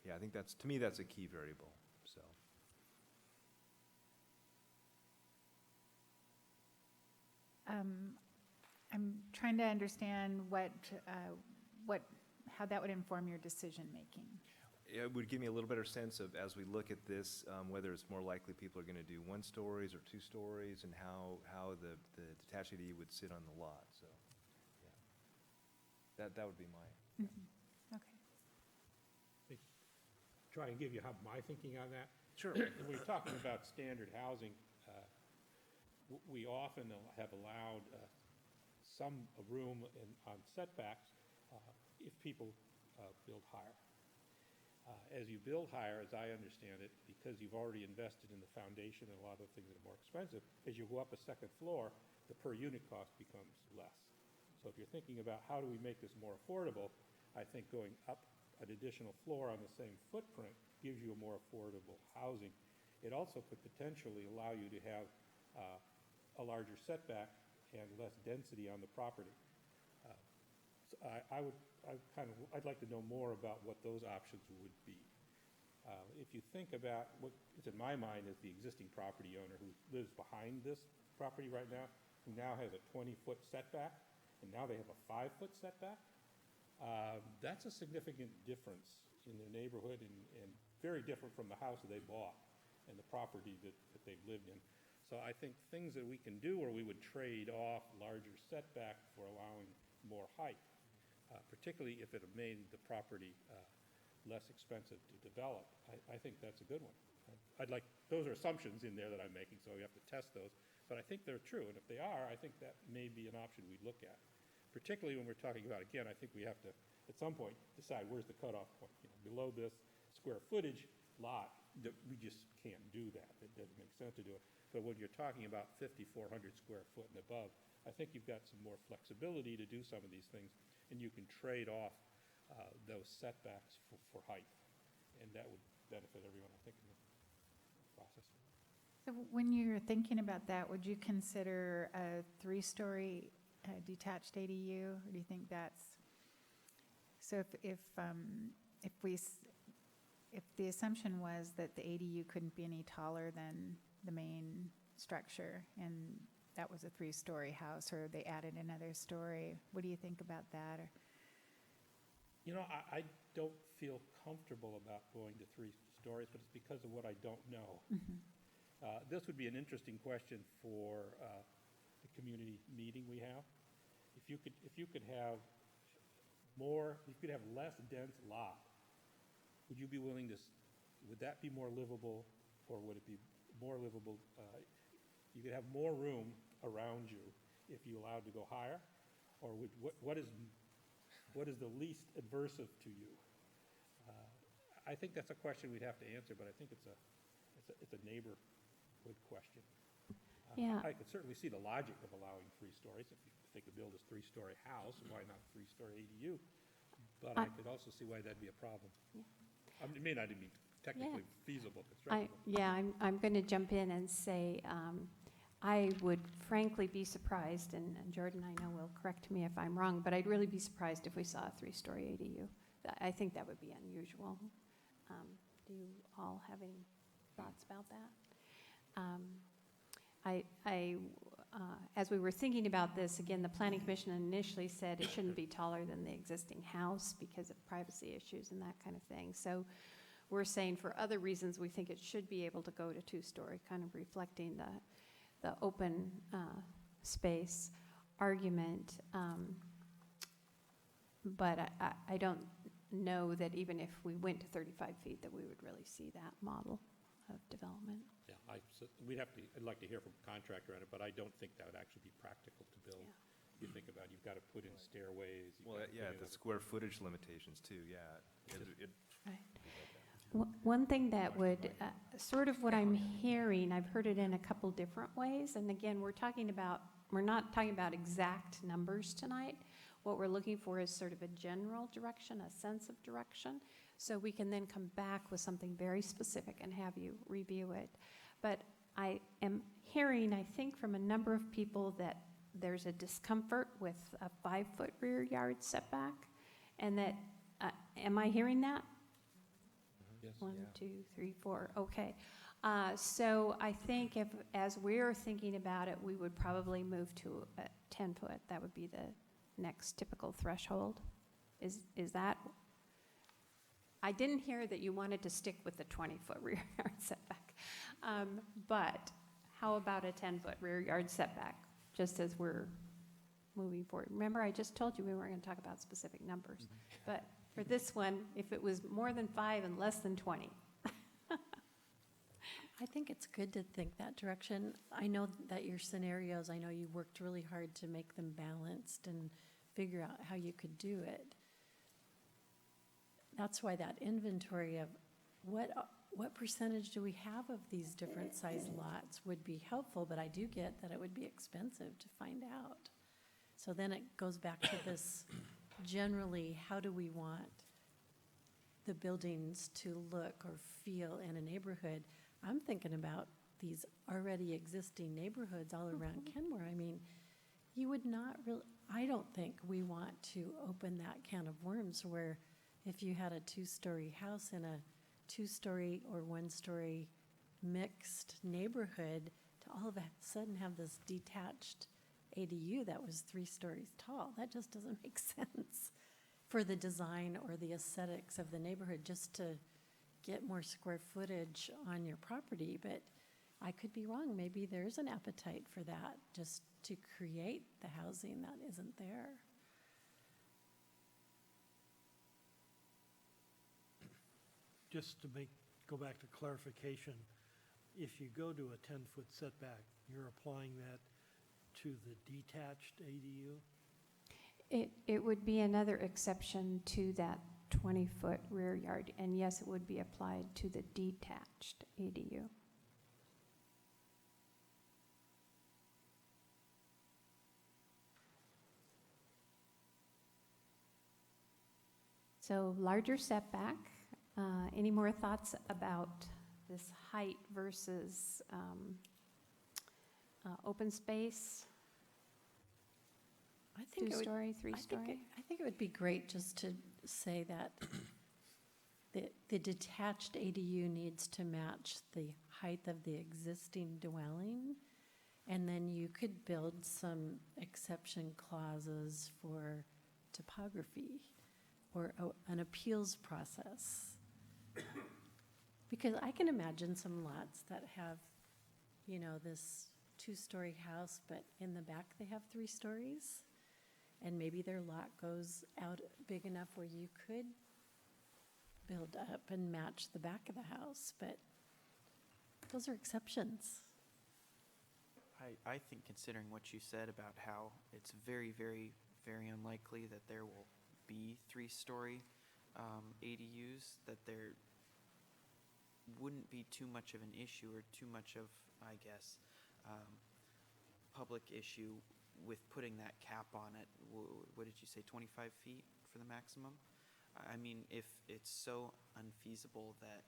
yeah, I think that's, to me, that's a key variable, so. I'm trying to understand how that would inform your decision-making. It would give me a little better sense of, as we look at this, whether it's more likely people are going to do 1-stories or 2-stories, and how the detached ADU would sit on the lot. So, yeah, that would be my. Okay. Try and give you my thinking on that. Sure. When we're talking about standard housing, we often have allowed some room on setbacks if people build higher. As you build higher, as I understand it, because you've already invested in the foundation and a lot of the things that are more expensive, as you go up a second floor, the per unit cost becomes less. So if you're thinking about how do we make this more affordable, I think going up an additional floor on the same footprint gives you a more affordable housing. It also could potentially allow you to have a larger setback and less density on the property. So I'd like to know more about what those options would be. If you think about what is in my mind is the existing property owner who lives behind this property right now, who now has a 20-foot setback, and now they have a 5-foot setback, that's a significant difference in their neighborhood and very different from the house that they bought and the property that they've lived in. So I think things that we can do, or we would trade off larger setback for allowing more height, particularly if it made the property less expensive to develop. I think that's a good one. Those are assumptions in there that I'm making, so we have to test those. But I think they're true, and if they are, I think that may be an option we'd look at. Particularly when we're talking about, again, I think we have to, at some point, decide where's the cutoff point. You know, below this square footage lot, we just can't do that. It doesn't make sense to do it. But when you're talking about 5,400 square foot and above, I think you've got some more flexibility to do some of these things, and you can trade off those setbacks for height, and that would benefit everyone, I think, in the process. So when you're thinking about that, would you consider a 3-story detached ADU, or do you think that's, so if the assumption was that the ADU couldn't be any taller than the main structure, and that was a 3-story house, or they added another story, what do you think about that? Or, you know, I don't feel comfortable about going to 3 stories, but it's because of what I don't know. This would be an interesting question for the community meeting we have. If you could have less dense lot, would you be willing to? Would that be more livable, or would it be more livable? You could have more room around you if you allowed to go higher, or what is the least adversive to you? I think that's a question we'd have to answer, but I think it's a neighborhood question. Yeah. I could certainly see the logic of allowing 3 stories. If they could build a 3-story house, why not 3-story ADU? But I could also see why that'd be a problem. I mean, it may not even be technically feasible, constructible. I'm going to jump in and say, I would frankly be surprised, and Jordan, I know will correct me if I'm wrong, but I'd really be surprised if we saw a 3-story ADU. I think that would be unusual. Do you all have any thoughts about that? As we were thinking about this, again, the Planning Commission initially said it shouldn't be taller than the existing house because of privacy issues and that kind of thing. So we're saying for other reasons, we think it should be able to go to 2-story, kind of reflecting the open space argument. But I don't know that even if we went to 35 feet, that we would really see that model of development. Yeah, I'd like to hear from a contractor on it, but I don't think that would actually be practical to build. You think about, you've got to put in stairways. Well, yeah, the square footage limitations too, yeah. Right. One thing that would, sort of what I'm hearing, I've heard it in a couple different ways, and again, we're not talking about exact numbers tonight. What we're looking for is sort of a general direction, a sense of direction, so we can then come back with something very specific and have you review it. But I am hearing, I think, from a number of people that there's a discomfort with a 5-foot rear yard setback, and that, am I hearing that? Yes. 1, 2, 3, 4, okay. So I think as we're thinking about it, we would probably move to a 10-foot. That would be the next typical threshold. Is that? I didn't hear that you wanted to stick with the 20-foot rear yard setback. But how about a 10-foot rear yard setback, just as we're moving forward? Remember, I just told you we weren't going to talk about specific numbers. But for this one, if it was more than 5 and less than 20. I think it's good to think that direction. I know that your scenarios, I know you worked really hard to make them balanced and figure out how you could do it. That's why that inventory of what percentage do we have of these different size lots would be helpful, but I do get that it would be expensive to find out. So then it goes back to this generally, how do we want the buildings to look or feel in a neighborhood? I'm thinking about these already existing neighborhoods all around Kenmore. I mean, you would not really, I don't think we want to open that can of worms where if you had a 2-story house in a 2-story or 1-story mixed neighborhood, to all of a sudden have this detached ADU that was 3 stories tall. That just doesn't make sense for the design or the aesthetics of the neighborhood, just to get more square footage on your property. But I could be wrong. Maybe there's an appetite for that, just to create the housing that isn't there. Just to go back to clarification, if you go to a 10-foot setback, you're applying that to the detached ADU? It would be another exception to that 20-foot rear yard, and yes, it would be applied to the detached ADU. So larger setback. Any more thoughts about this height versus open space? I think it would, 2-story, 3-story? I think it would be great just to say that the detached ADU needs to match the height of the existing dwelling, and then you could build some exception clauses for topography or an appeals process. Because I can imagine some lots that have, this 2-story house, but in the back they have 3 stories. And maybe their lot goes out big enough where you could build up and match the back of the house, but those are exceptions. I think considering what you said about how it's very, very, very unlikely that there will be 3-story ADUs, that there wouldn't be too much of an issue or too much of, I guess, public issue with putting that cap on it. What did you say, 25 feet for the maximum? I mean, if it's so unfeasible that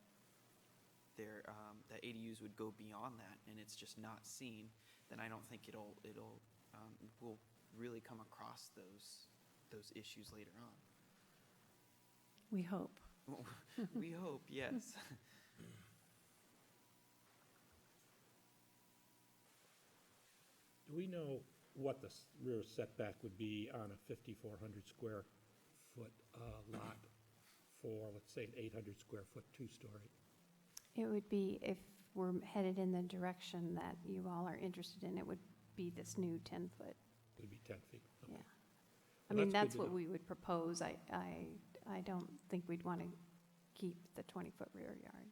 that ADUs would go beyond that, and it's just not seen, then I don't think we'll really come across those issues later on. We hope. We hope, yes. Do we know what the rear setback would be on a 5,400 square foot lot for, let's say, an 800 square foot two-story? It would be, if we're headed in the direction that you all are interested in, it would be this new 10-foot. It would be 10 feet. Okay. Yeah. I Well, mean, that's that's good to what know. we would propose. I don't think we'd want to keep the 20-foot rear yard.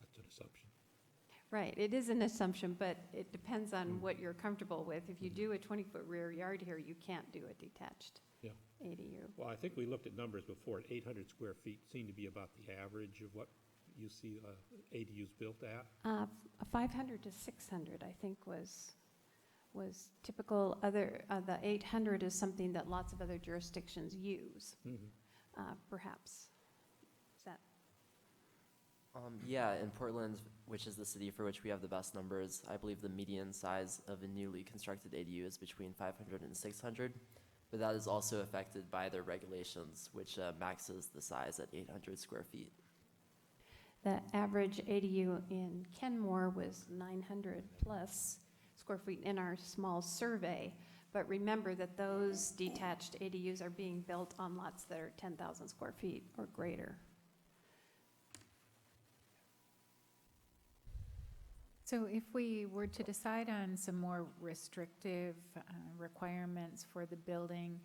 That's an assumption. Right, it is an assumption, but it depends on what you're comfortable with. If you do a 20-foot rear yard here, you can't do a detached Yeah. ADU. Well, I think we looked at numbers before, and 800 square feet seemed to be about the average of what you see ADUs built at. 500 to 600, I think, was typical. The 800 is something that lots of other jurisdictions use, perhaps. Is that? Yeah, in Portland, which is the city for which we have the best numbers, I believe the median size of a newly constructed ADU is between 500 and 600, but that is also affected by their regulations, which maxes the size at 800 square feet. The average ADU in Kenmore was 900 plus square feet in our small survey, but remember that those detached ADUs are being built on lots that are 10,000 square feet or greater. So if we were to decide on some more restrictive requirements for the building,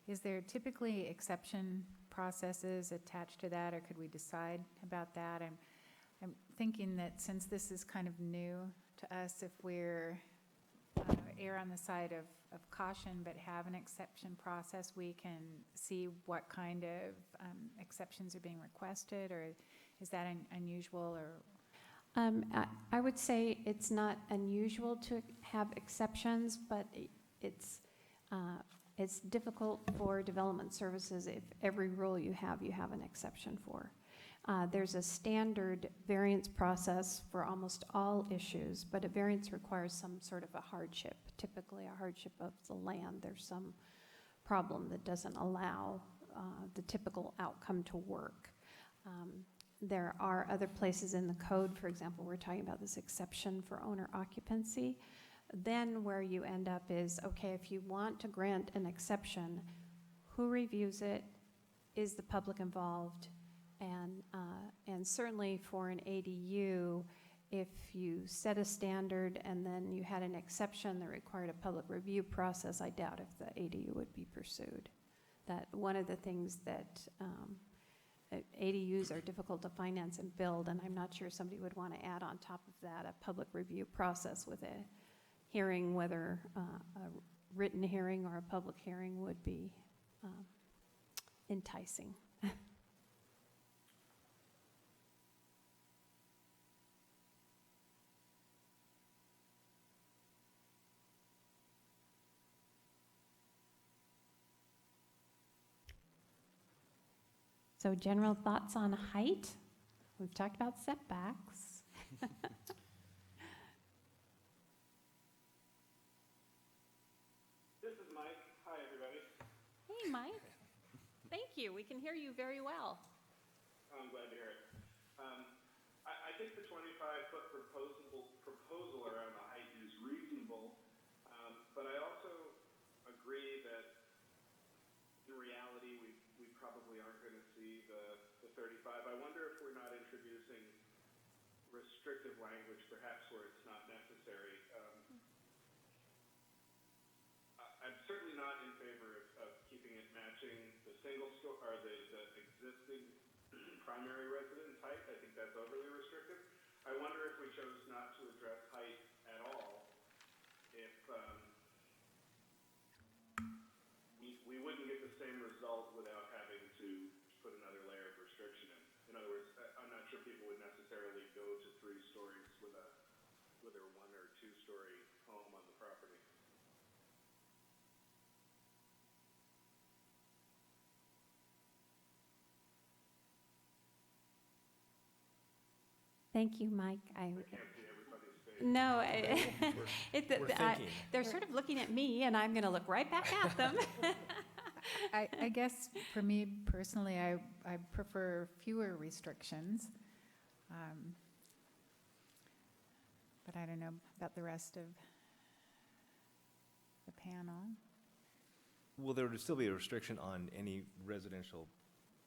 is there typically exception processes attached to that, or could we decide about that? I'm thinking that since this is kind of new to us, if we're err on the side of caution but have an exception process, we can see what kind of exceptions are being requested, or is that unusual? Or I would say it's not unusual to have exceptions, but it's difficult for development services if every rule you have an exception for. There's a standard variance process for almost all issues, but a variance requires some sort of a hardship, typically a hardship of the land. There's some problem that doesn't allow the typical outcome to work. There are other places in the code, for example, we're talking about this exception for owner occupancy. Then where you end up is, okay, if you want to grant an exception, who reviews it? Is the public involved? And certainly for an ADU, if you set a standard and then you had an exception that required a public review process, I doubt if the ADU would be pursued. That one of the things that ADUs are difficult to finance and build, and I'm not sure somebody would want to add on top of that a public review process with a hearing, whether a written hearing or a public hearing would be enticing. So general thoughts on height? We've talked about setbacks. This is Mike. Hi, everybody. Hey, Mike. Thank you. We can hear you very well. I'm glad to hear it. I think the 25-foot proposal around the height is reasonable, but I also agree that in reality, we probably aren't going to see the 35. I wonder if we're not introducing restrictive language, perhaps where it's not necessary. I'm certainly not in favor of keeping it matching the or the existing primary residence height. I think that's overly restrictive. I wonder if we chose not to address height at all, if we wouldn't get the same result without having to put another layer of restriction in. In other words, I'm not sure people would necessarily go to 3 stories with a 1 or 2-story home on the property. Thank you, Mike. I can't see everybody's face. No, We're thinking. they're sort of looking at me, and I'm going to look right back at them. I guess for me personally, I prefer fewer restrictions. But I don't know about the rest of the panel. Well, there would still be a restriction on any residential,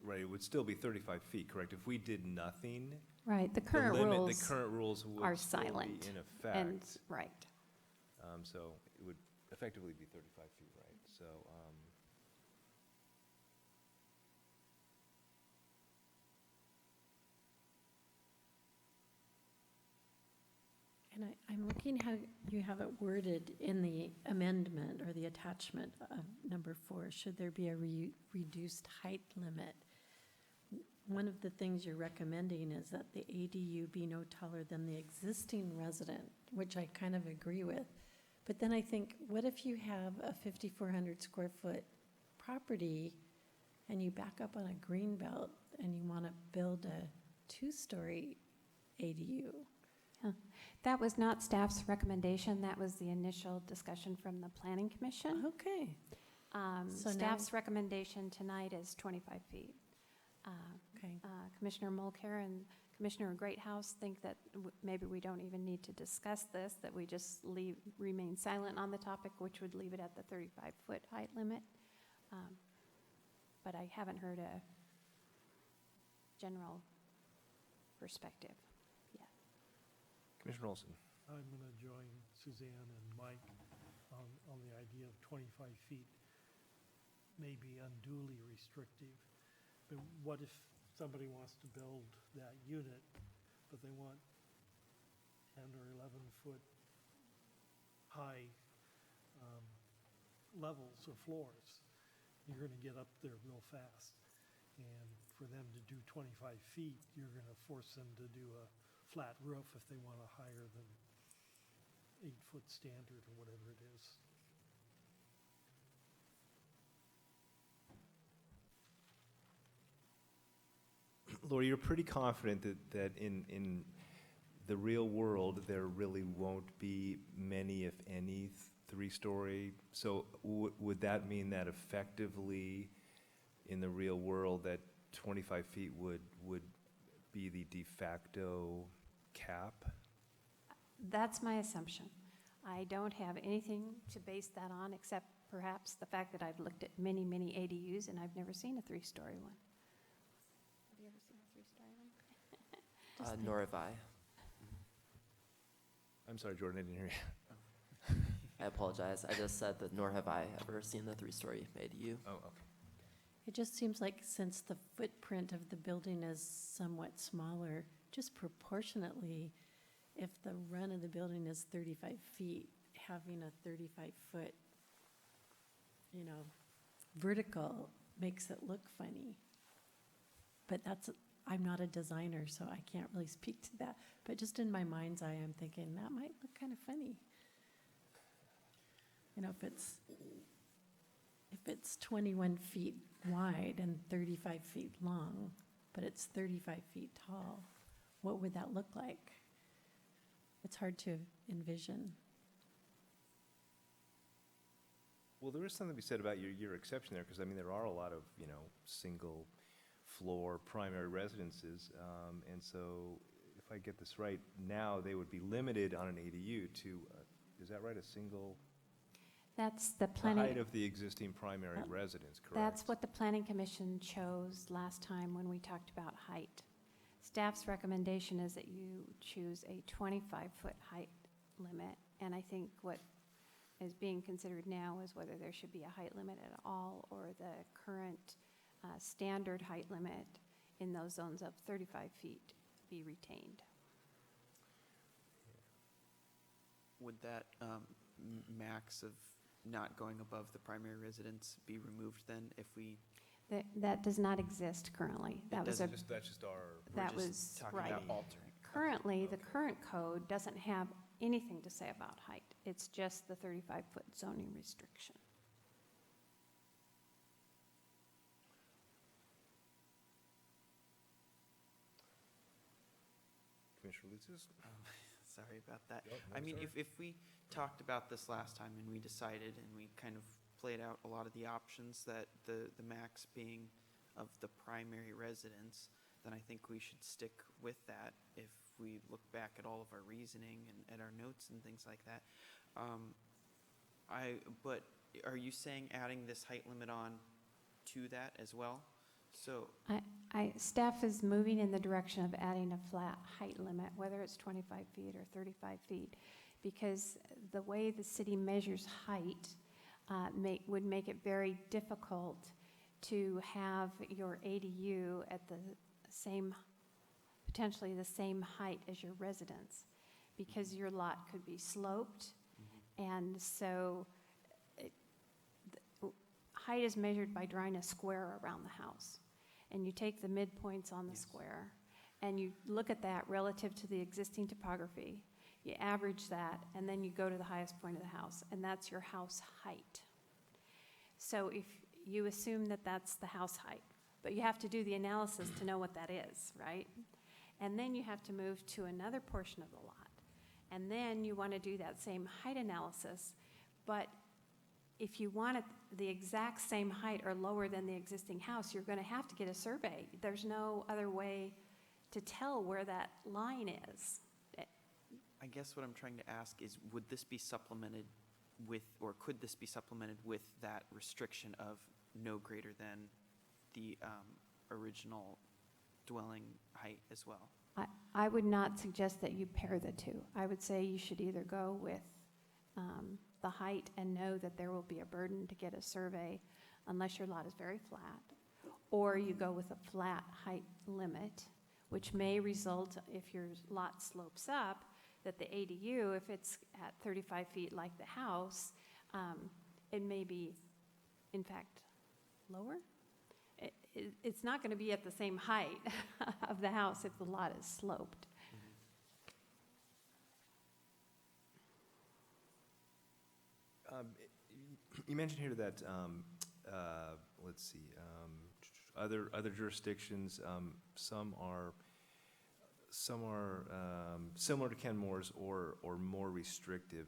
right? It would still be 35 feet, correct? If we did nothing, Right, the the current limit, rules the current rules are would still silent be in and, effect. right. So it would effectively be 35 feet, right? So, And I'm looking how you have it worded in the amendment or the attachment of number 4. Should there be a reduced height limit? One of the things you're recommending is that the ADU be no taller than the existing resident, which I kind of agree with. But then I think, what if you have a 5,400 square foot property and you back up on a green belt and you want to build a 2-story ADU? That was not staff's recommendation. That was the initial discussion from the Planning Commission. Okay. So now- Staff's recommendation tonight is 25 feet. Okay. Commissioner Mulcair and Commissioner Greathouse think that maybe we don't even need to discuss this, that we just remain silent on the topic, which would leave it at the 35-foot height limit. But I haven't heard a general perspective yet. Commissioner Olson. I'm going to join Suzanne and Mike on the idea of 25 feet may be unduly restrictive. But what if somebody wants to build that unit, but they want 10 or 11-foot high levels or floors? You're going to get up there real fast. And for them to do 25 feet, you're going to force them to do a flat roof if they want a higher than 8-foot standard or whatever it is. Lori, you're pretty confident that in the real world, there really won't be many, if any, 3-story. So would that mean that effectively, in the real world, that 25 feet would be the de facto cap? That's my assumption. I don't have anything to base that on except perhaps the fact that I've looked at many, many ADUs and I've never seen a 3-story one. Have you ever seen a 3-story one? Nor have I. I'm sorry, Jordan, I didn't hear you. I apologize. I just said that nor have I ever seen the 3-story ADU. Oh, okay. It just seems like since the footprint of the building is somewhat smaller, just proportionately, if the run of the building is 35 feet, having a 35-foot, vertical makes it look funny. But I'm not a designer, so I can't really speak to that. But just in my mind's eye, I'm thinking that might look kind of funny. If it's 21 feet wide and 35 feet long, but it's 35 feet tall, what would that look like? It's hard to envision. Well, there is something to be said about your exception there, because, I mean, there are a lot of, single floor primary residences. And so if I get this right, now they would be limited on an ADU to, is that right, a single? That's the The planning. height of the existing primary residence, correct? That's what the Planning Commission chose last time when we talked about height. Staff's recommendation is that you choose a 25-foot height limit, and I think what is being considered now is whether there should be a height limit at all, or the current standard height limit in those zones of 35 feet be retained. Would that max of not going above the primary residence be removed then if we? That does not exist currently. That was a, That's just our, that we're was, just talking right. about altering? Currently, the current code doesn't have anything to say about height. It's just the 35-foot zoning restriction. Commissioner Lutzes? Sorry about that. Nope, no, I mean, sorry. if we talked about this last time and we decided and we kind of played out a lot of the options that the max being of the primary residence, then I think we should stick with that if we look back at all of our reasoning and at our notes and things like that. But are you saying adding this height limit on to that as well? So, Staff is moving in the direction of adding a flat height limit, whether it's 25 feet or 35 feet, because the way the city measures height would make it very difficult to have your ADU at the same, potentially the same height as your residence, because your lot could be sloped, and so height is measured by drawing a square around the house. And you take the midpoints on the square, and you look at that relative to the existing topography. You average that, and then you go to the highest point of the house, and that's your house height. So if you assume that that's the house height, but you have to do the analysis to know what that is, right? And then you have to move to another portion of the lot. And then you want to do that same height analysis, but if you want it the exact same height or lower than the existing house, you're going to have to get a survey. There's no other way to tell where that line is. I guess what I'm trying to ask is, would this be supplemented with, or could this be supplemented with that restriction of no greater than the original dwelling height as well? I would not suggest that you pair the two. I would say you should either go with the height and know that there will be a burden to get a survey unless your lot is very flat, or you go with a flat height limit, which may result, if your lot slopes up, that the ADU, if it's at 35 feet like the house, it may be, in fact, lower. It's not going to be at the same height of the house if the lot is sloped. You mentioned here that, let's see, other jurisdictions, some are similar to Kenmore's or more restrictive.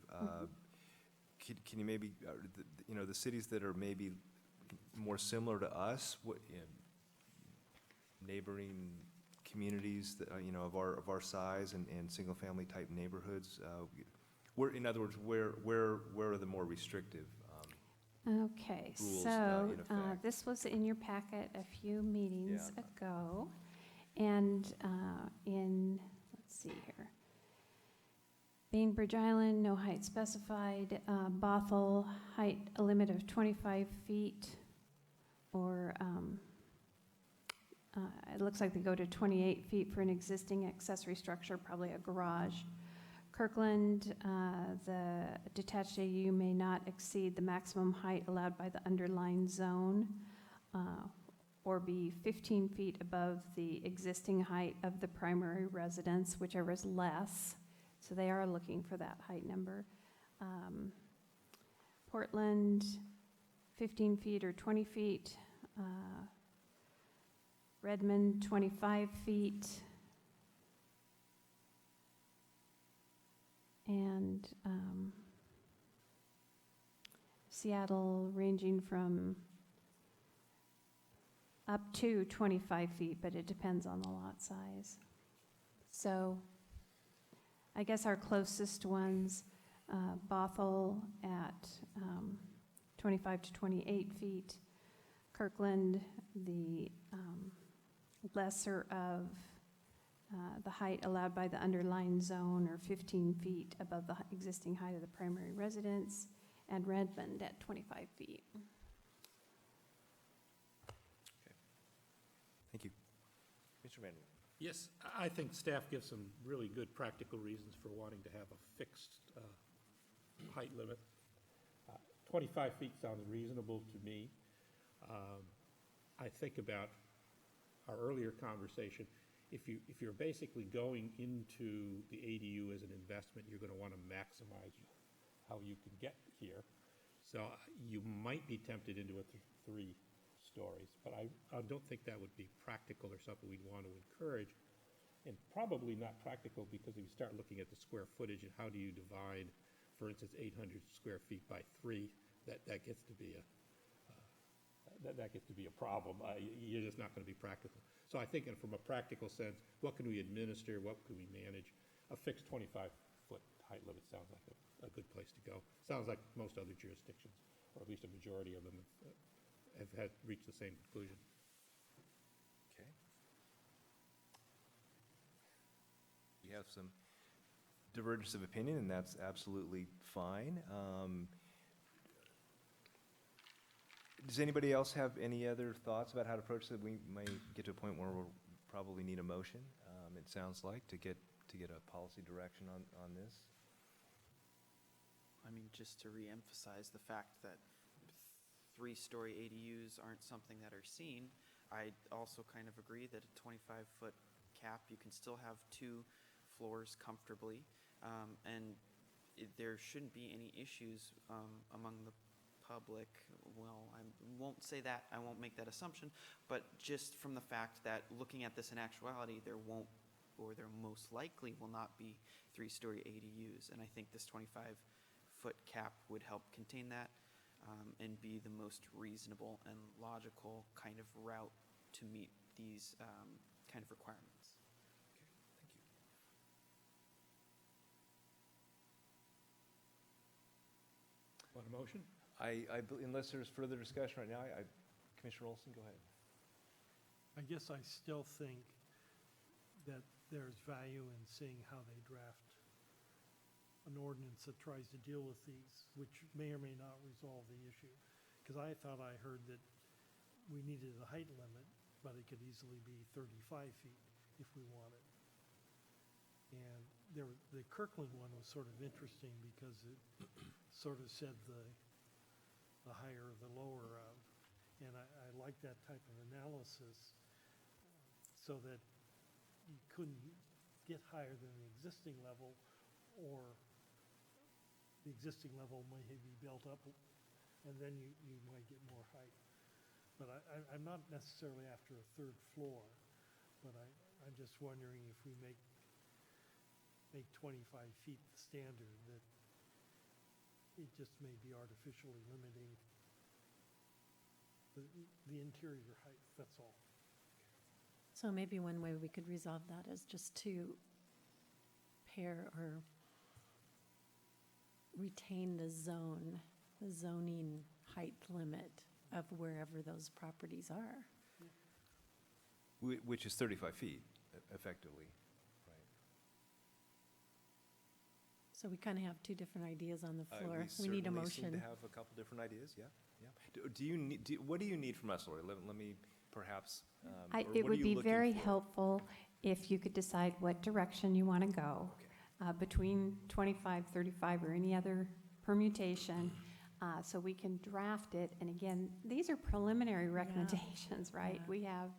Can you maybe, the cities that are maybe more similar to us, what, neighboring communities that, of our size and single-family type neighborhoods, in other words, where are the more restrictive Okay, rules so in effect? this was in your packet a few meetings Yeah. ago, and let's see here. Bainbridge Island, no height specified. Bothell, height, a limit of 25 feet, or it looks like they go to 28 feet for an existing accessory structure, probably a garage. Kirkland, the detached AU may not exceed the maximum height allowed by the underlying zone, or be 15 feet above the existing height of the primary residence, whichever is less. So they are looking for that height number. Portland, 15 feet or 20 feet. Redmond, 25 feet. And Seattle ranging from up to 25 feet, but it depends on the lot size. So I guess our closest ones, Bothell at 25 to 28 feet, Kirkland, the lesser of the height allowed by the underlying zone, or 15 feet above the existing height of the primary residence, and Redmond at 25 feet. Thank you. Mr. Van. Yes, I think staff gives some really good practical reasons for wanting to have a fixed height limit. 25 feet sounds reasonable to me. I think about our earlier conversation. If you're basically going into the ADU as an investment, you're going to want to maximize how you can get here. So you might be tempted into a 3 stories, but I don't think that would be practical or something we'd want to encourage. and probably not practical, because if you start looking at the square footage and how do you divide, for instance, 800 square feet by 3, that gets to be a problem. You're just not going to be practical. So I think, from a practical sense, what can we administer, what can we manage? A fixed 25-foot height limit sounds like a good place to go. Sounds like most other jurisdictions, or at least a majority of them, have reached the same conclusion. Okay. We have some divergence of opinion, and that's absolutely fine. Does anybody else have any other thoughts about how to approach it? We might get to a point where we'll probably need a motion, it sounds like, to get a policy direction on this. I mean, just to reemphasize the fact that 3-story ADUs aren't something that are seen, I also kind of agree that a 25-foot cap, you can still have 2 floors comfortably, and there shouldn't be any issues among the public. Well, I won't say that, I won't make that assumption, but just from the fact that looking at this in actuality, there won't, or there most likely will not be 3-story ADUs, and I think this 25-foot cap would help contain that and be the most reasonable and logical kind of route to meet these kind of requirements. Thank you. Want a motion? Unless there's further discussion right now, Commissioner Olson, go ahead. I guess I still think that there's value in seeing how they draft an ordinance that tries to deal with these, which may or may not resolve the issue. Because I thought I heard that we needed a height limit, but it could easily be 35 feet if we wanted. And the Kirkland one was sort of interesting because it sort of said the higher, the lower of. And I like that type of analysis so that you couldn't get higher than the existing level, or the existing level may be built up and then you might get more height. But I'm not necessarily after a 3rd floor, but I'm just wondering if we make 25 feet the standard, that it just may be artificially limiting the interior height, that's all. So maybe one way we could resolve that is just to pair or retain the zoning height limit of wherever those properties are. Which is 35 feet, effectively, right? So we kind of have 2 different ideas on the floor. We need a certainly seem motion. to have a couple different ideas, yeah. Do you need, what do you need from us, Lori? Let me perhaps, or It what are would you be looking very for? helpful if you could decide what direction you want to go, between 25, 35, or any other permutation, so we can draft it. And again, these are preliminary recommendations, right? Yeah. We have,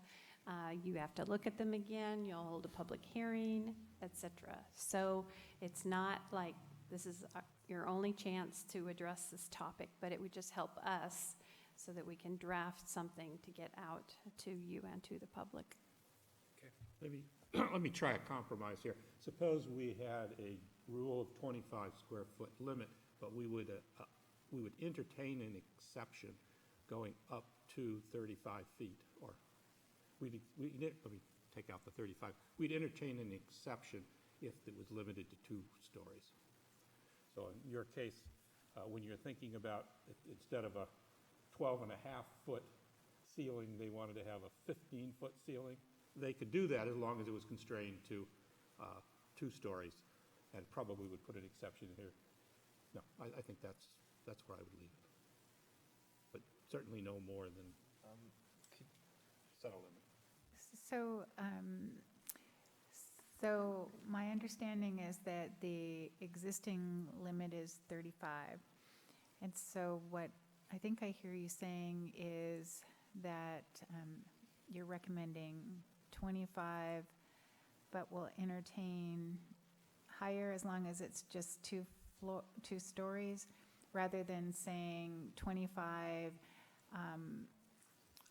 you have to look at them again, you'll hold a public hearing, et cetera. So it's not like this is your only chance to address this topic, but it would just help us so that we can draft something to get out to you and to the public. Let me try a compromise here. Suppose we had a rule of 25 square foot limit, but we would entertain an exception going up to 35 feet, or let me take out the 35. We'd entertain an exception if it was limited to 2 stories. So in your case, when you're thinking about, instead of a 12.5-foot ceiling, they wanted to have a 15-foot ceiling, they could do that as long as it was constrained to 2 stories, and probably would put an exception in here. No, I think that's where I would leave it. But certainly no more than set a limit. So my understanding is that the existing limit is 35. And so what I think I hear you saying is that you're recommending 25, but will entertain higher as long as it's just 2 stories, rather than saying 25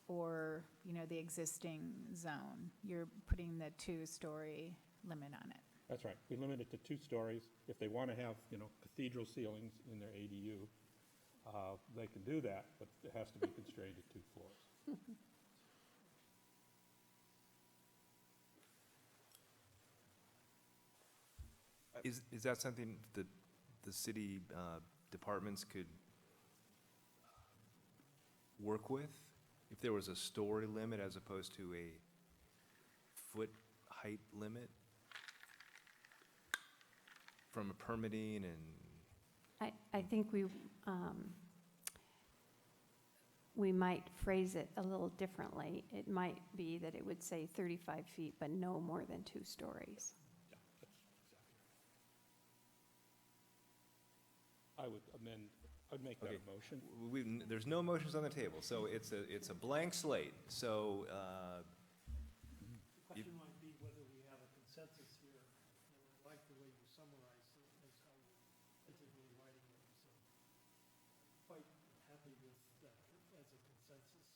or, the existing zone. You're putting the 2-story limit on it. That's right. We limit it to 2 stories. If they want to have, cathedral ceilings in their ADU, they can do that, but it has to be constrained to 2 floors. Is that something that the city departments could work with? If there was a story limit as opposed to a foot height limit? From a permitting and, I think we might phrase it a little differently. It might be that it would say 35 feet, but no more than 2 stories. Yeah, that's exactly right. I'd make that Okay. a motion. there's no motions on the table, so it's a blank slate. So, The question might be whether we have a consensus here, and I like the way you summarized it as how you're particularly writing it, so quite happy with that as a consensus.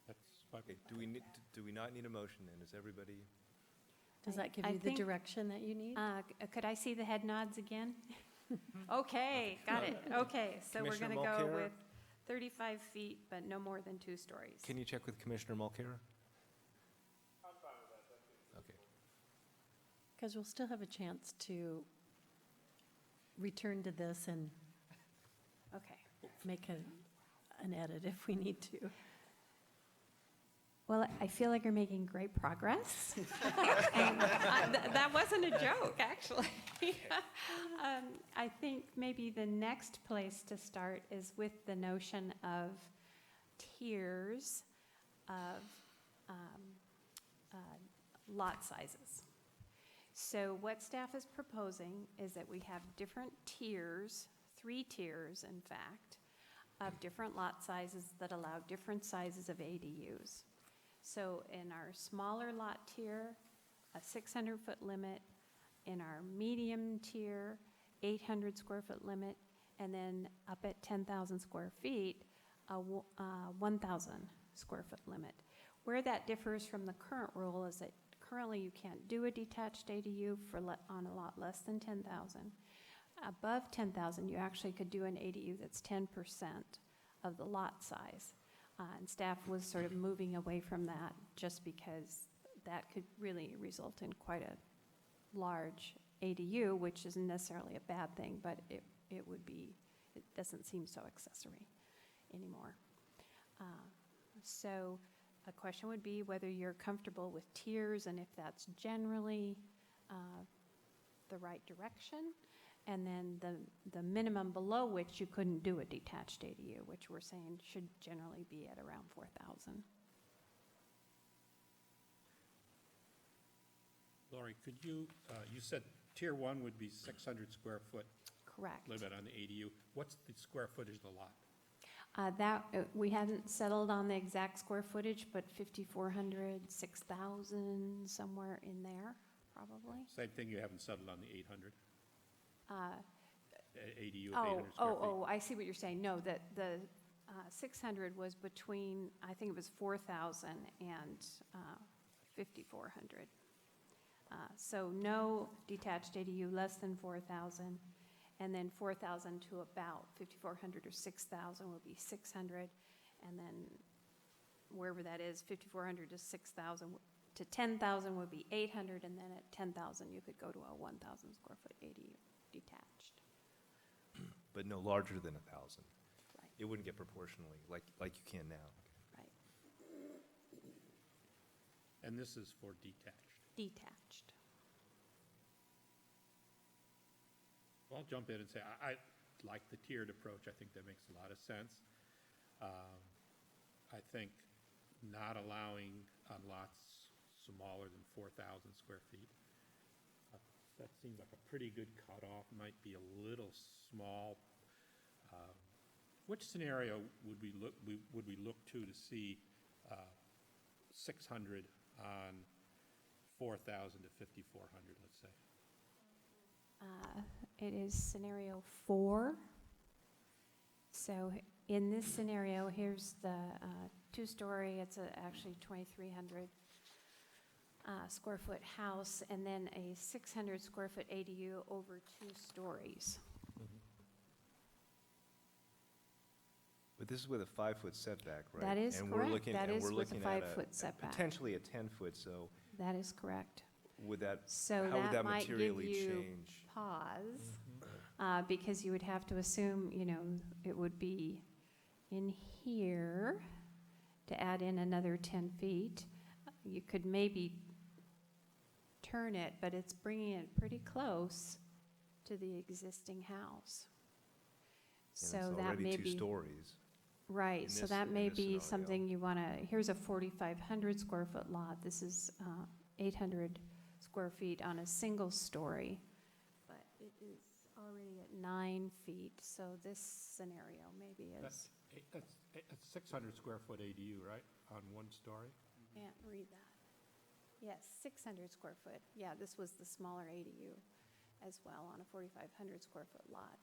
That's my, okay, do we not need a motion then? Is everybody? Does that give I you the think- direction that you need? Could I see the head nods again? Okay, got it. Okay, so we're Commissioner going to go Mulcair? with 35 feet, but no more than 2 stories. Can you check with Commissioner Mulcair? Okay. Because we'll still have a chance to return to this and Okay. make an edit if we need to. Well, I feel like you're making great progress. And that wasn't a joke, actually. I think maybe the next place to start is with the notion of tiers of lot sizes. So what staff is proposing is that we have different tiers, 3 tiers, in fact, of different lot sizes that allow different sizes of ADUs. So in our smaller lot tier, a 600-foot limit. In our medium tier, 800 square foot limit. And then up at 10,000 square feet, a 1,000 square foot limit. Where that differs from the current rule is that currently you can't do a detached ADU on a lot less than 10,000. Above 10,000, you actually could do an ADU that's 10% of the lot size. And staff was sort of moving away from that just because that could really result in quite a large ADU, which isn't necessarily a bad thing, but it doesn't seem so accessory anymore. So a question would be whether you're comfortable with tiers and if that's generally the right direction. And then the minimum below which you couldn't do a detached ADU, which we're saying should generally be at around 4,000. Lori, could you said tier 1 would be 600 square foot Correct. limit on the ADU. What's the square footage of the lot? We haven't settled on the exact square footage, but 5,400, 6,000, somewhere in there, probably. Same thing, you haven't settled on the 800? ADU of 800 square feet? Oh, I see what you're saying. No, the 600 was between, I think it was 4,000 and 5,400. So no detached ADU less than 4,000, and then 4,000 to about 5,400 or 6,000 would be 600, and then wherever that is, 5,400 to 6,000 to 10,000 would be 800, and then at 10,000 you could go to a 1,000 square foot ADU detached. But no larger than 1,000. Right. It wouldn't get proportionally like you can now. Right. And this is for detached. Detached. Well, I'll jump in and say, I like the tiered approach. I think that makes a lot of sense. I think not allowing on lots smaller than 4,000 square feet, that seems like a pretty good cutoff, might be a little small. Which scenario would we look to see 600 on 4,000 to 5,400, let's say? It is scenario 4. So in this scenario, here's the two-story, it's actually 2,300 square foot house, and then a 600 square foot ADU over 2 stories. But this is with a 5-foot setback, right? That is And we're correct. looking- That and is we're with a looking at 5-foot setback. Potentially a 10-foot, so That is correct. would that, So how would that that might give materially you change? pause, because you would have to assume, it would be in here to add in another 10 feet. You could maybe turn it, but it's bringing it pretty close to the existing house. And So it's that already may 2 be, stories. right, in so this- that in may this be scenario. something you want to, here's a 4,500 square foot lot. This is 800 square feet on a single story, but it is already at 9 feet, so this scenario maybe is, That's 600 square foot ADU, right, on 1 story? can't read that. Yes, 600 square foot. Yeah, this was the smaller ADU as well on a 4,500 square foot lot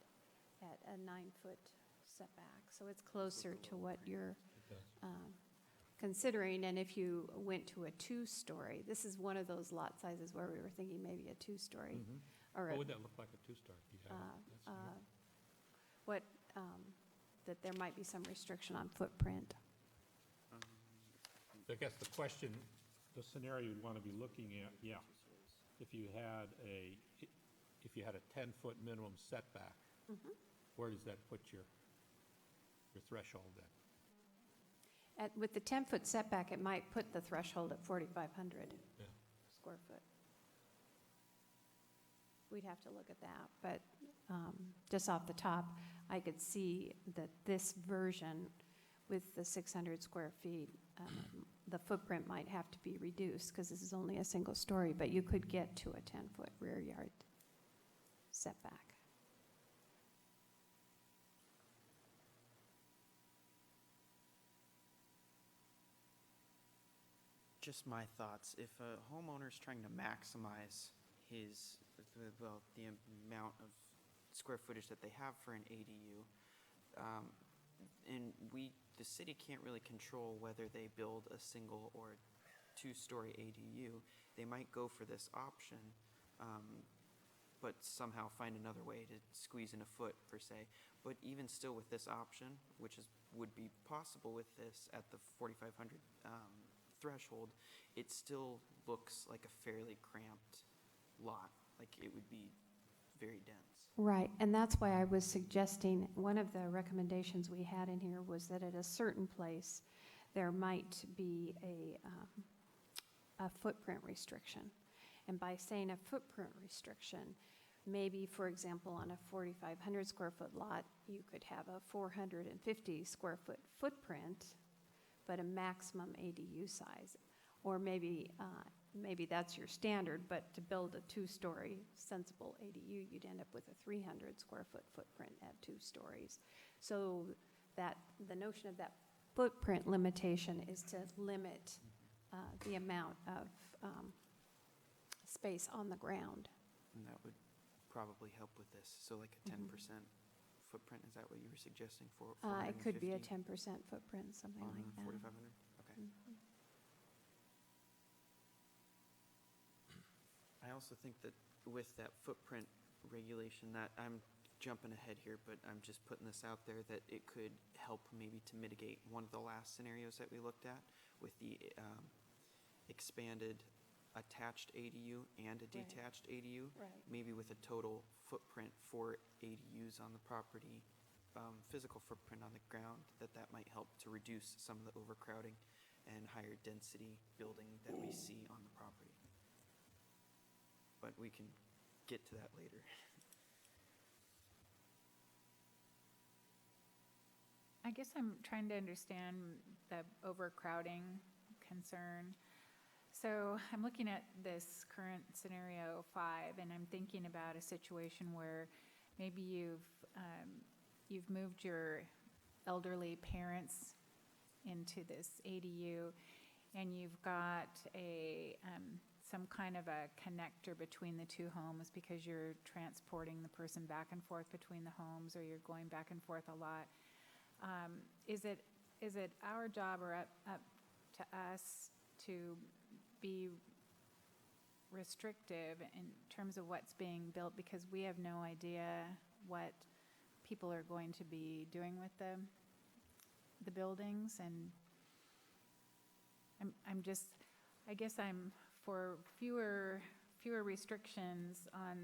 at a 9-foot setback. So it's closer to what you're considering. And if you went to a 2-story, this is one of those lot sizes where we were thinking maybe a 2-story. Or What a- would that look like, a 2-story? Do you have an estimate? what, that there might be some restriction on footprint. I guess the question, the scenario you'd want to be looking at, yeah, if you had a 10-foot minimum setback, where does that put your threshold then? With the 10-foot setback, it might put the threshold at 4,500 Yeah. square foot. We'd have to look at that, but just off the top, I could see that this version with the 600 square feet, the footprint might have to be reduced because this is only a single story, but you could get to a 10-foot rear yard setback. Just my thoughts. If a homeowner's trying to maximize the amount of square footage that they have for an ADU, and the city can't really control whether they build a single or 2-story ADU, they might go for this option, but somehow find another way to squeeze in a foot per se. But even still with this option, which would be possible with this at the 4,500 threshold, it still looks like a fairly cramped lot, like it would be very dense. Right, and that's why I was suggesting, one of the recommendations we had in here was that at a certain place, there might be a footprint restriction. And by saying a footprint restriction, maybe, for example, on a 4,500 square foot lot, you could have a 450 square foot footprint, but a maximum ADU size. Or maybe that's your standard, but to build a 2-story sensible ADU, you'd end up with a 300 square foot footprint at 2 stories. So that the notion of that footprint limitation is to limit the amount of space on the ground. And that would probably help with this. So like a 10% footprint, is that what you were suggesting for It could be a 450 10% footprint, something on like that. 4,500? Okay. I also think that with that footprint regulation, that I'm jumping ahead here, but I'm just putting this out there, that it could help maybe to mitigate one of the last scenarios that we looked at with the expanded attached ADU and a Right. detached ADU. Right. Maybe with a total footprint for ADUs on the property, physical footprint on the ground, that might help to reduce some of the overcrowding and higher density building that we see on the property. But we can get to that later. I guess I'm trying to understand the overcrowding concern. So I'm looking at this current scenario 5, and I'm thinking about a situation where maybe you've moved your elderly parents into this ADU, and you've got some kind of a connector between the 2 homes because you're transporting the person back and forth between the homes, or you're going back and forth a lot. Is it our job or up to us to be restrictive in terms of what's being built, because we have no idea what people are going to be doing with the buildings? And I guess I'm for fewer restrictions on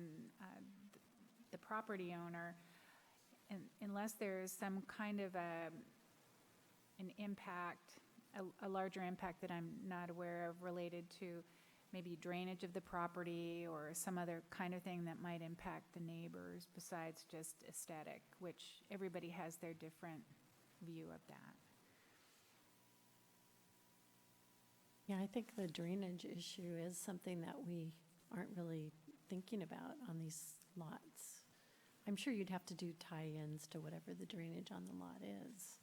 the property owner, and unless there's some kind of an impact, a larger impact that I'm not aware of related to maybe drainage of the property or some other kind of thing that might impact the neighbors besides just aesthetic, which everybody has their different view of that. Yeah, I think the drainage issue is something that we aren't really thinking about on these lots. I'm sure you'd have to do tie-ins to whatever the drainage on the lot is.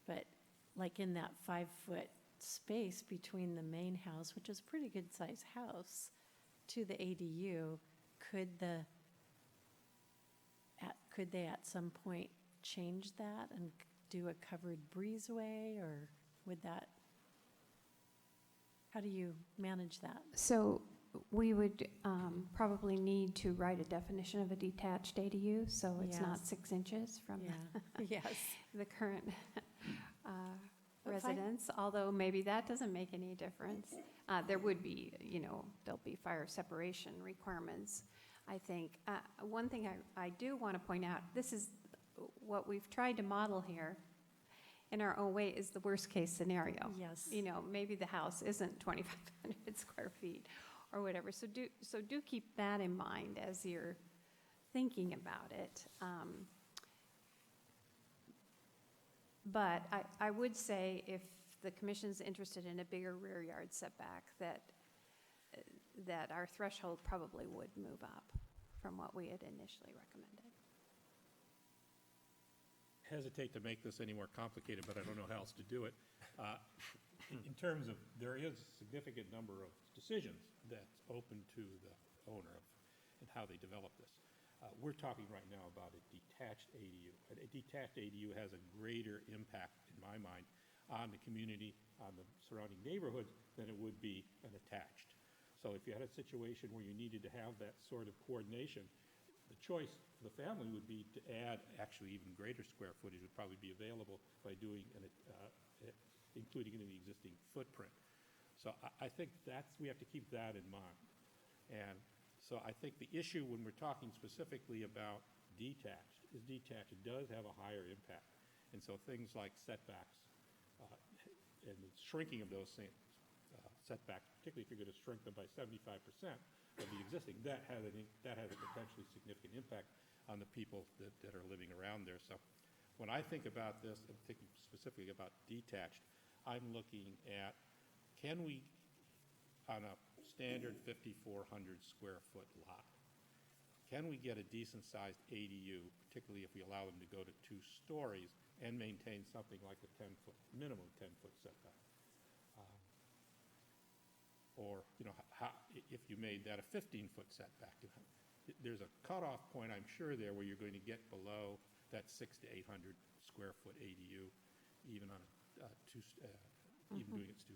But like in that 5-foot space between the main house, which is a pretty good sized house, to the ADU, could they at some point change that and do a covered breezeway, or would that, how do you manage that? So we would probably need to write a definition of a detached ADU, so it's not Yes. 6 inches from Yeah, yes. the current But residence, although maybe that doesn't make any difference. There would be, there'll be fire separation requirements, I think. One thing I do want to point out, this is what we've tried to model here in our own way, is the worst-case scenario. Yes. Maybe the house isn't 2,500 square feet or whatever. So do keep that in mind as you're thinking about it. But I would say if the commission's interested in a bigger rear yard setback, that our threshold probably would move up from what we had initially recommended. Hesitate to make this any more complicated, but I don't know how else to do it. In terms of, there is a significant number of decisions that's open to the owner of and how they develop this. We're talking right now about a detached ADU. A detached ADU has a greater impact, in my mind, on the community, on the surrounding neighborhoods, than it would be an attached. So if you had a situation where you needed to have that sort of coordination, the choice for the family would be to add actually even greater square footage would probably be available by doing including it in the existing footprint. So I think we have to keep that in mind. And so I think the issue when we're talking specifically about detached is detached does have a higher impact. And so things like setbacks and the shrinking of those setbacks, particularly if you're going to shrink them by 75% of the existing, that has a potentially significant impact on the people that are living around there. So when I think about this, I'm thinking specifically about detached, I'm looking at, can we, on a standard 5,400 square foot lot, can we get a decent sized ADU, particularly if we allow them to go to 2 stories and maintain something like a minimum 10-foot setback? Or, if you made that a 15-foot setback, there's a cutoff point, I'm sure, there where you're going to get below that 600 to 800 square foot ADU, even on even doing it 2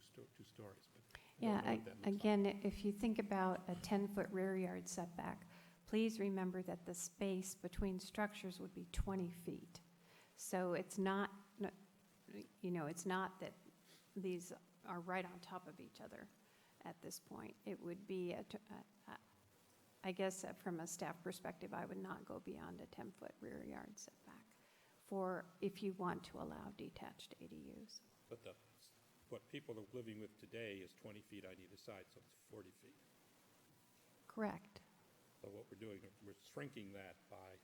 stories. But I don't know what that looks like. Again, if you think about a 10-foot rear yard setback, please remember that the space between structures would be 20 feet. So it's not, it's not that these are right on top of each other at this point. It would be, I guess from a staff perspective, I would not go beyond a 10-foot rear yard setback for if you want to allow detached ADUs. But what people are living with today is 20 feet on either side, so it's 40 feet. Correct. So what we're doing, we're shrinking that by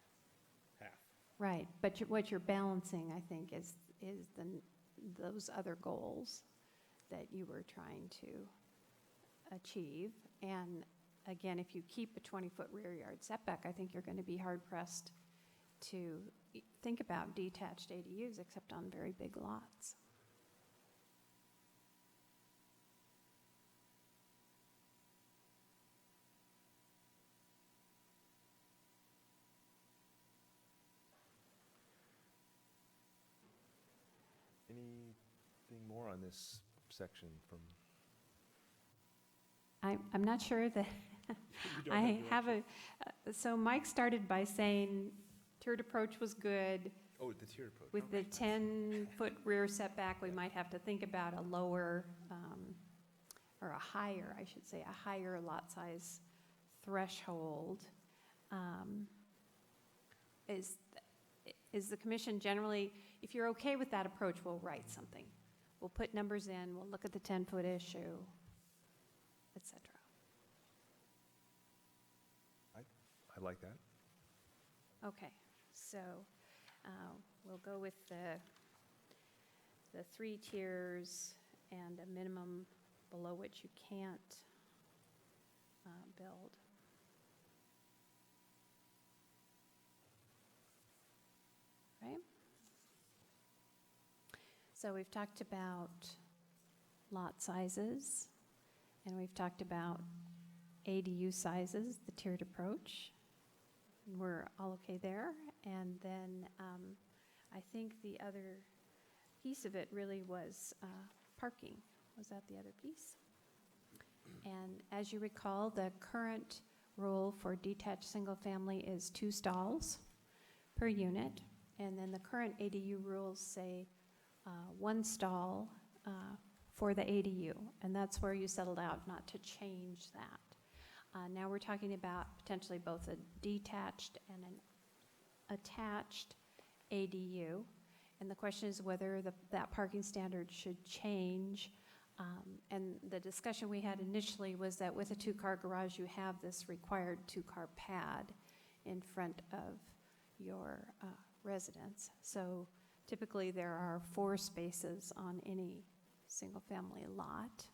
half. Right, but what you're balancing, I think, is those other goals that you were trying to achieve. And again, if you keep a 20-foot rear yard setback, I think you're going to be hard-pressed to think about detached ADUs except on very big lots. Anything more on this section from? I'm not sure that, You don't I have direction? so Mike started by saying tiered approach was good. Oh, the tiered approach. With the 10-foot rear setback, we might have to think about a lower, or a higher, I should say, a higher lot size threshold. Is the commission generally, if you're okay with that approach, we'll write something. We'll put numbers in, we'll look at the 10-foot issue, et cetera. I like that. Okay, so we'll go with the 3 tiers and a minimum below which you can't build. Right? So we've talked about lot sizes, and we've talked about ADU sizes, the tiered approach. We're all okay there. And then I think the other piece of it really was parking. Was that the other piece? And as you recall, the current rule for detached single-family is 2 stalls per unit. And then the current ADU rules say 1 stall for the ADU. And that's where you settled out not to change that. Now we're talking about potentially both a detached and an attached ADU. And the question is whether that parking standard should change. And the discussion we had initially was that with a 2-car garage, you have this required 2-car pad in front of your residence. So typically there are 4 spaces on any single-family lot.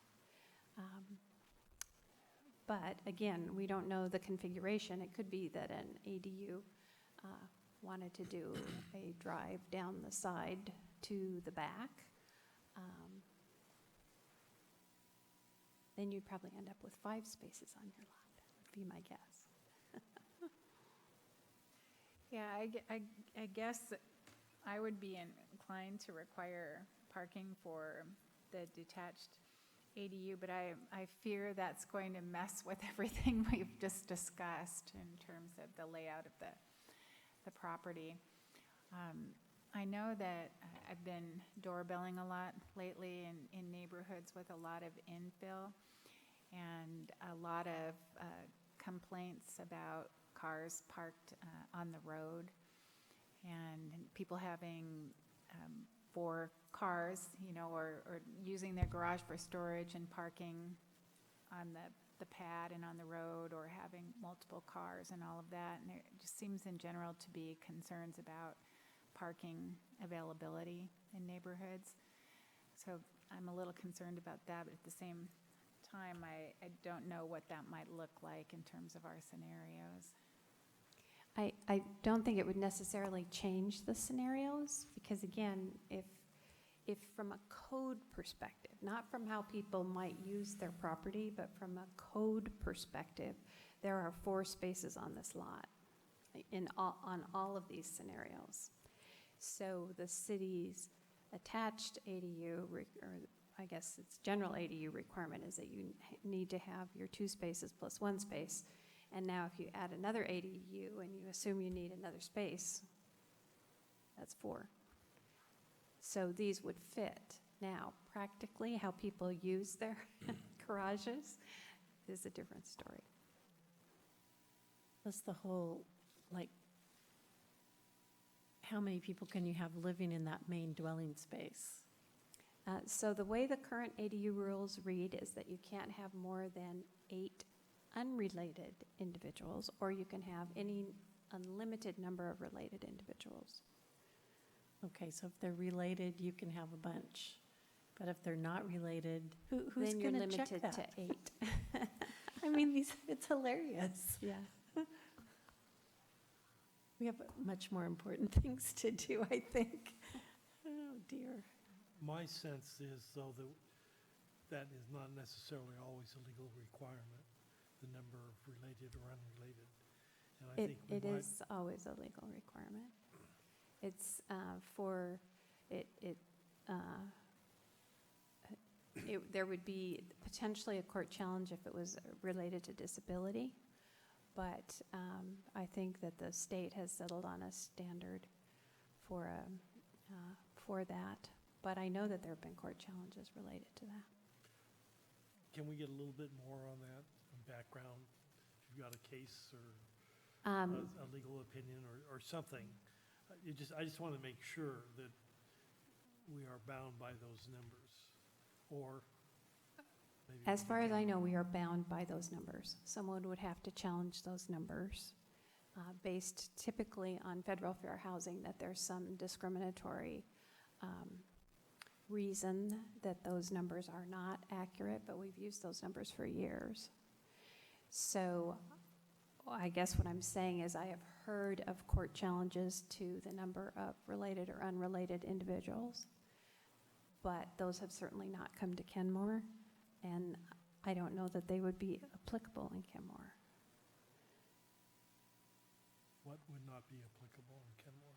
But again, we don't know the configuration. It could be that an ADU wanted to do a drive down the side to the back. Then you'd probably end up with 5 spaces on your lot, would be my guess. Yeah, I guess I would be inclined to require parking for the detached ADU, but I fear that's going to mess with everything we've just discussed in terms of the layout of the property. I know that I've been doorbelling a lot lately in neighborhoods with a lot of infill and a lot of complaints about cars parked on the road and people having 4 cars, or using their garage for storage and parking on the pad and on the road, or having multiple cars and all of that. And there just seems in general to be concerns about parking availability in neighborhoods. So I'm a little concerned about that, but at the same time, I don't know what that might look like in terms of our scenarios. I don't think it would necessarily change the scenarios because, again, if from a code perspective, not from how people might use their property, but from a code perspective, there are 4 spaces on this lot on all of these scenarios. So the city's attached ADU, or I guess its general ADU requirement is that you need to have your 2 spaces plus 1 space. And now if you add another ADU and you assume you need another space, that's 4. So these would fit. Now, practically, how people use their garages is a different story. Plus the whole, how many people can you have living in that main dwelling space? So the way the current ADU rules read is that you can't have more than 8 unrelated individuals, or you can have any unlimited number of related individuals. Okay, so if they're related, you can have a bunch. But if they're not related, who's Then you're going to check limited that? to 8. I mean, it's hilarious. Yeah. We have much more important things to do, I think. Oh, dear. My sense is, though, that is not necessarily always a legal requirement, the number of related or unrelated. And I think It we might, is always a legal requirement. It's for, it there would be potentially a court challenge if it was related to disability. But I think that the state has settled on a standard for that. But I know that there have been court challenges related to that. Can we get a little bit more on that, background? If you've got a case or a legal opinion or something. I just want to make sure that we are bound by those numbers, or maybe. As far as I know, we are bound by those numbers. Someone would have to challenge those numbers based typically on federal fair housing, that there's some discriminatory reason that those numbers are not accurate, but we've used those numbers for years. So I guess what I'm saying is I have heard of court challenges to the number of related or unrelated individuals, but those have certainly not come to Kenmore, and I don't know that they would be applicable in Kenmore. What would not be applicable in Kenmore?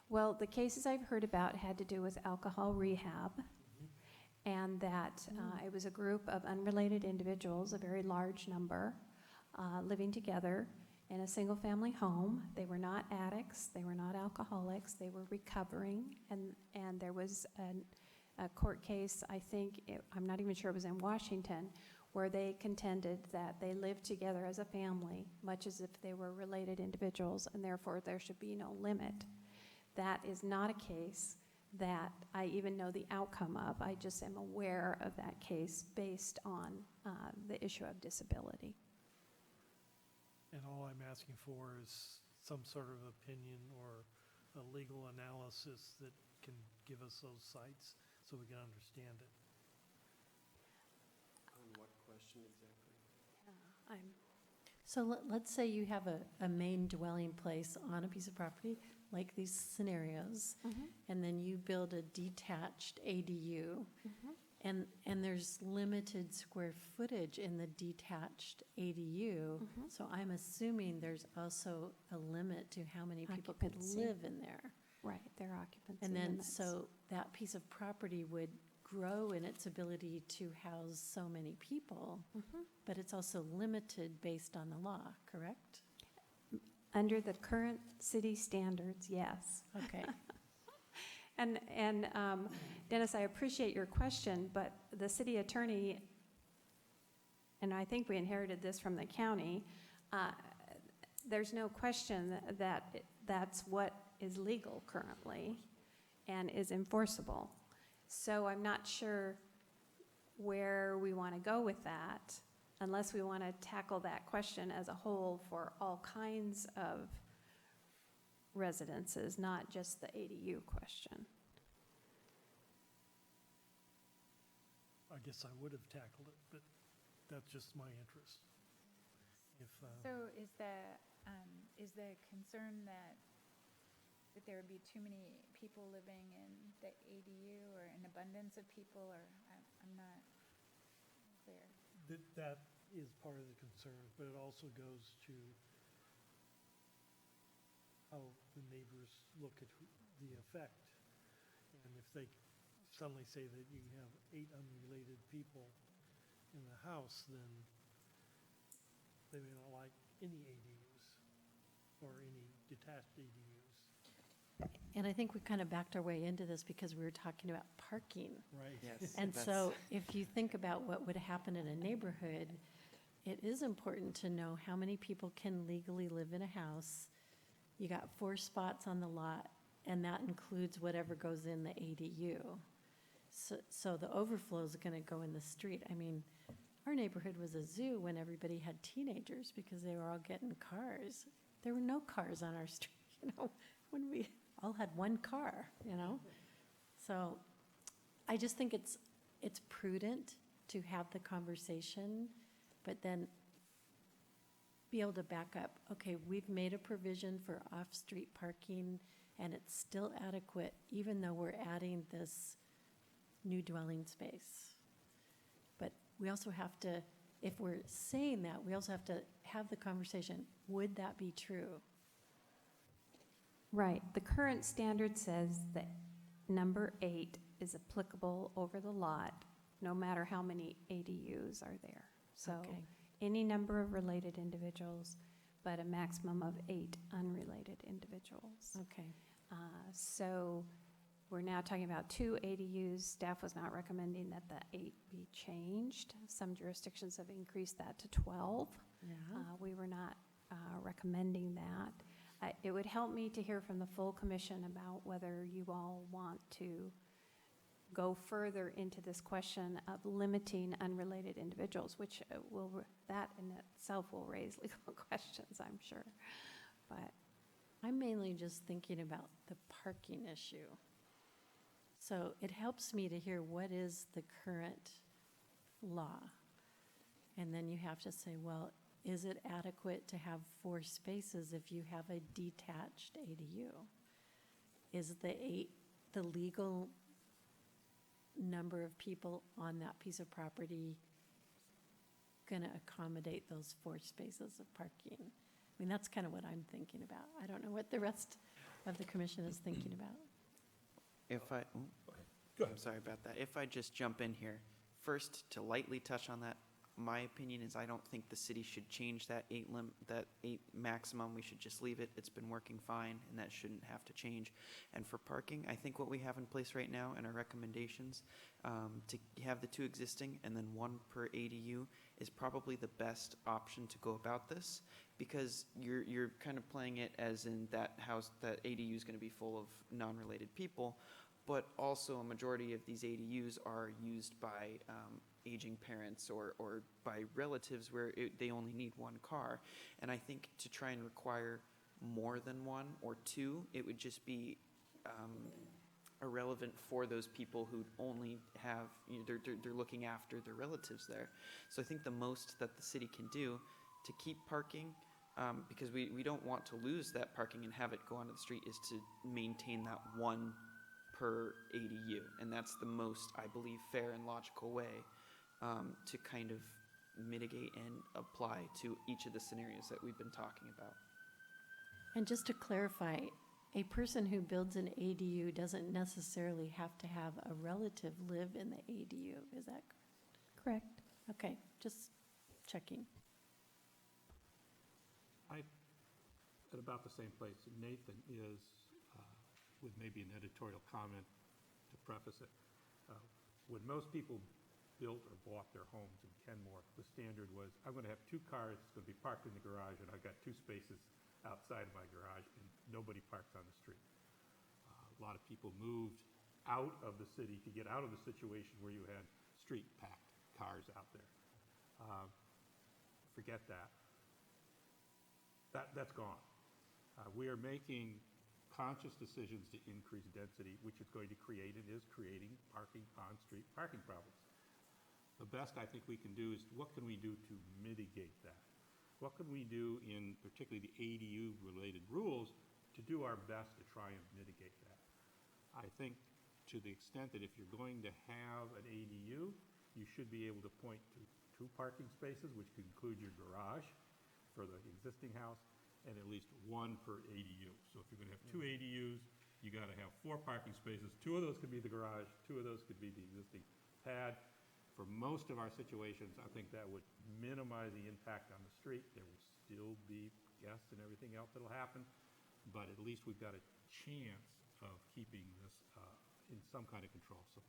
Well, the cases I've heard about had to do with alcohol rehab, and that it was a group of unrelated individuals, a very large number, living together in a single-family home. They were not addicts, they were not alcoholics, they were recovering, and there was a court case, I'm not even sure it was in Washington, where they contended that they lived together as a family, much as if they were related individuals, and therefore there should be no limit. That is not a case that I even know the outcome of. I just am aware of that case based on the issue of disability. And all I'm asking for is some sort of opinion or a legal analysis that can give us those sites so we can understand it. On what question exactly? So let's say you have a main dwelling place on a piece of property, like these scenarios, and then you build a detached ADU, and there's limited square footage in the detached ADU, so I'm assuming there's also a limit to how many people could Occupancy. live in there. Right, their occupancy And then, limits. so that piece of property would grow in its ability to house so many people, but it's also limited based on the law, correct? Under the current city standards, yes. Okay. And Dennis, I appreciate your question, but the city attorney, and I think we inherited this from the county, there's no question that that's what is legal currently and is enforceable. So I'm not sure where we want to go with that, unless we want to tackle that question as a whole for all kinds of residences, not just the ADU question. I guess I would have tackled it, but that's just my interest. If, So is the concern that there would be too many people living in the ADU or an abundance of people, or I'm not clear? that is part of the concern, but it also goes to how the neighbors look at the effect. And if they suddenly say that you have 8 unrelated people in the house, then they may not like any ADUs or any detached ADUs. And I think we kind of backed our way into this because we were talking about parking. Right. Yes. And that's- so if you think about what would happen in a neighborhood, it is important to know how many people can legally live in a house. You got 4 spots on the lot, and that includes whatever goes in the ADU. So the overflow is going to go in the street. I mean, our neighborhood was a zoo when everybody had teenagers because they were all getting cars. There were no cars on our street, when we all had one car, So I just think it's prudent to have the conversation, but then be able to back up, okay, we've made a provision for off-street parking, and it's still adequate, even though we're adding this new dwelling space. But we also have to, if we're saying that, we also have to have the conversation, would that be true? Right, the current standard says that number 8 is applicable over the lot no matter how many ADUs are there. So Okay. any number of related individuals, but a maximum of 8 unrelated individuals. Okay. So we're now talking about 2 ADUs. Staff was not recommending that the 8 be changed. Some jurisdictions have increased that to 12. Yeah. We were not recommending that. It would help me to hear from the full commission about whether you all want to go further into this question of limiting unrelated individuals, which that in itself will raise legal questions, I'm sure. But I'm mainly just thinking about the parking issue. So it helps me to hear what is the current law. And then you have to say, well, is it adequate to have 4 spaces if you have a detached ADU? Is the 8 the legal number of people on that piece of property going to accommodate those 4 spaces of parking? I mean, that's kind of what I'm thinking about. I don't know what the rest of the commission is thinking about. If I, Go I'm sorry about that. If I just jump in here, first, to lightly touch on that, my opinion is I don't think the city should change that 8 maximum. We should just leave it. It's been working fine, and that shouldn't have to change. And for parking, I think what we have in place right now in our recommendations to have the 2 existing and then 1 per ADU is probably the best option to go about this, because you're kind of playing it as in that house, that ADU is going to be full of non-related people, but also a majority of these ADUs are used by aging parents or by relatives where they only need 1 car. And I think to try and require more than 1 or 2, it would just be irrelevant for those people who only have, they're looking after their relatives there. So I think the most that the city can do to keep parking, because we don't want to lose that parking and have it go onto the street, is to maintain that 1 per ADU. And that's the most, I believe, fair and logical way to kind of mitigate and apply to each of the scenarios that we've been talking about. And just to clarify, a person who builds an ADU doesn't necessarily have to have a relative live in the ADU. Is that correct. okay? Just checking. At about the same place. Nathan is, with maybe an editorial comment to preface it. When most people built or bought their homes in Kenmore, the standard was, I'm going to have 2 cars, it's going to be parked in the garage, and I've got 2 spaces outside of my garage, and nobody parks on the street. A lot of people moved out of the city to get out of the situation where you had street-packed cars out there. Forget that. That's gone. We are making conscious decisions to increase density, which is going to create and is creating parking on-street parking problems. The best I think we can do is, what can we do to mitigate that? What can we do in particularly the ADU-related rules to do our best to try and mitigate that? I think to the extent that if you're going to have an ADU, you should be able to point to 2 parking spaces, which could include your garage for the existing house, and at least 1 per ADU. So if you're going to have 2 ADUs, you got to have 4 parking spaces. 2 of those could be the garage, 2 of those could be the existing pad. For most of our situations, I think that would minimize the impact on the street. There will still be guests and everything else that'll happen, but at least we've got a chance of keeping this in some kind of control. So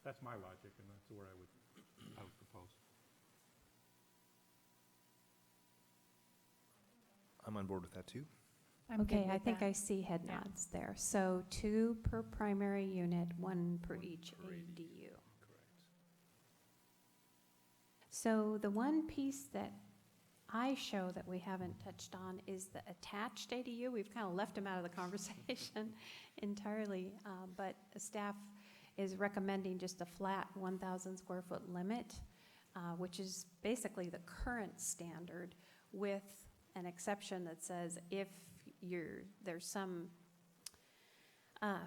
that's my logic, and that's where I would propose. I'm on board with that too. Okay, I think I see head nods there. So 2 per primary unit, 1 per each ADU. Correct. So the one piece that I show that we haven't touched on is the attached ADU. We've kind of left them out of the conversation entirely, but staff is recommending just a flat 1,000 square foot limit, which is basically the current standard, with an exception that says if there's some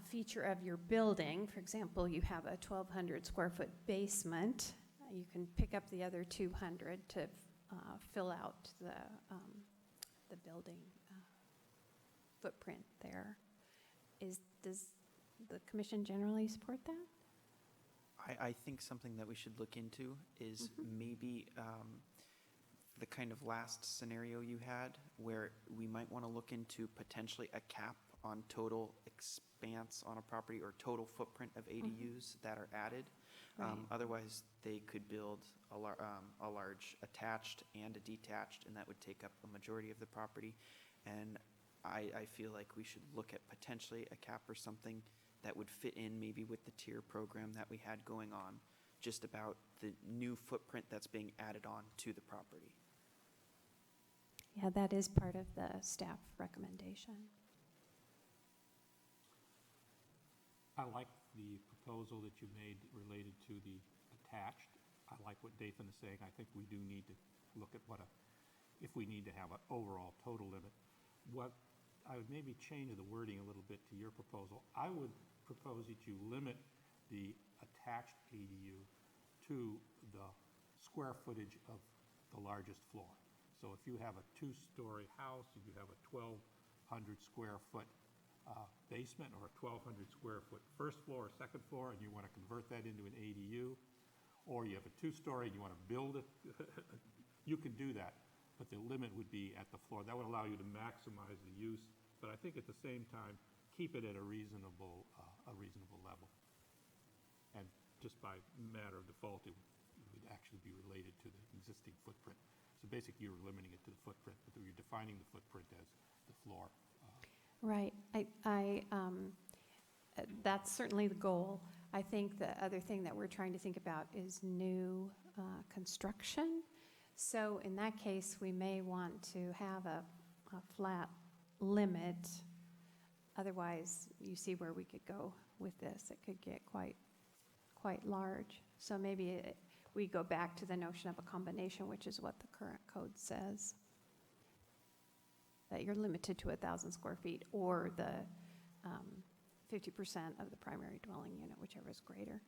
feature of your building, for example, you have a 1,200 square foot basement, you can pick up the other 200 to fill out the building footprint there. Does the commission generally support that? I think something that we should look into is maybe the kind of last scenario you had, where we might want to look into potentially a cap on total expanse on a property or total footprint of ADUs that are added. Right. Otherwise, they could build a large attached and a detached, and that would take up a majority of the property. And I feel like we should look at potentially a cap or something that would fit in maybe with the tier program that we had going on, just about the new footprint that's being added on to the property. Yeah, that is part of the staff recommendation. I like the proposal that you made related to the attached. I like what Dathan is saying. I think we do need to look at if we need to have an overall total limit. What I would maybe change the wording a little bit to your proposal. I would propose that you limit the attached ADU to the square footage of the largest floor. So if you have a 2-story house and you have a 1,200 square foot basement or a 1,200 square foot first floor or second floor, and you want to convert that into an ADU, or you have a 2-story and you want to build it, you can do that. But the limit would be at the floor. That would allow you to maximize the use, but I think at the same time, keep it at a reasonable level. And just by matter of default, it would actually be related to the existing footprint. So basically, you're limiting it to the footprint, but you're defining the footprint as the floor. Right. That's certainly the goal. I think the other thing that we're trying to think about is new construction. So in that case, we may want to have a flat limit. Otherwise, you see where we could go with this. It could get quite large. So maybe we go back to the notion of a combination, which is what the current code says. That you're limited to 1,000 square feet or the 50% of the primary dwelling unit, whichever is greater.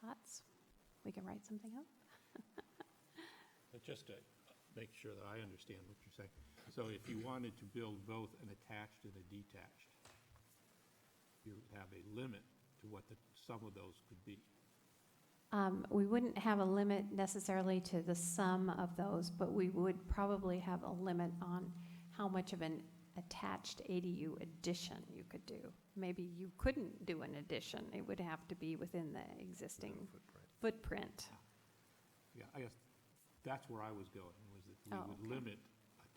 Thoughts? We can write something up. But just to make sure that I understand what you're saying. So if you wanted to build both an attached and a detached, you have a limit to what the sum of those could be. We wouldn't have a limit necessarily to the sum of those, but we would probably have a limit on how much of an attached ADU addition you could do. Maybe you couldn't do an addition. It would have to be within the existing footprint. Yeah, I guess that's where I was going, was that we would limit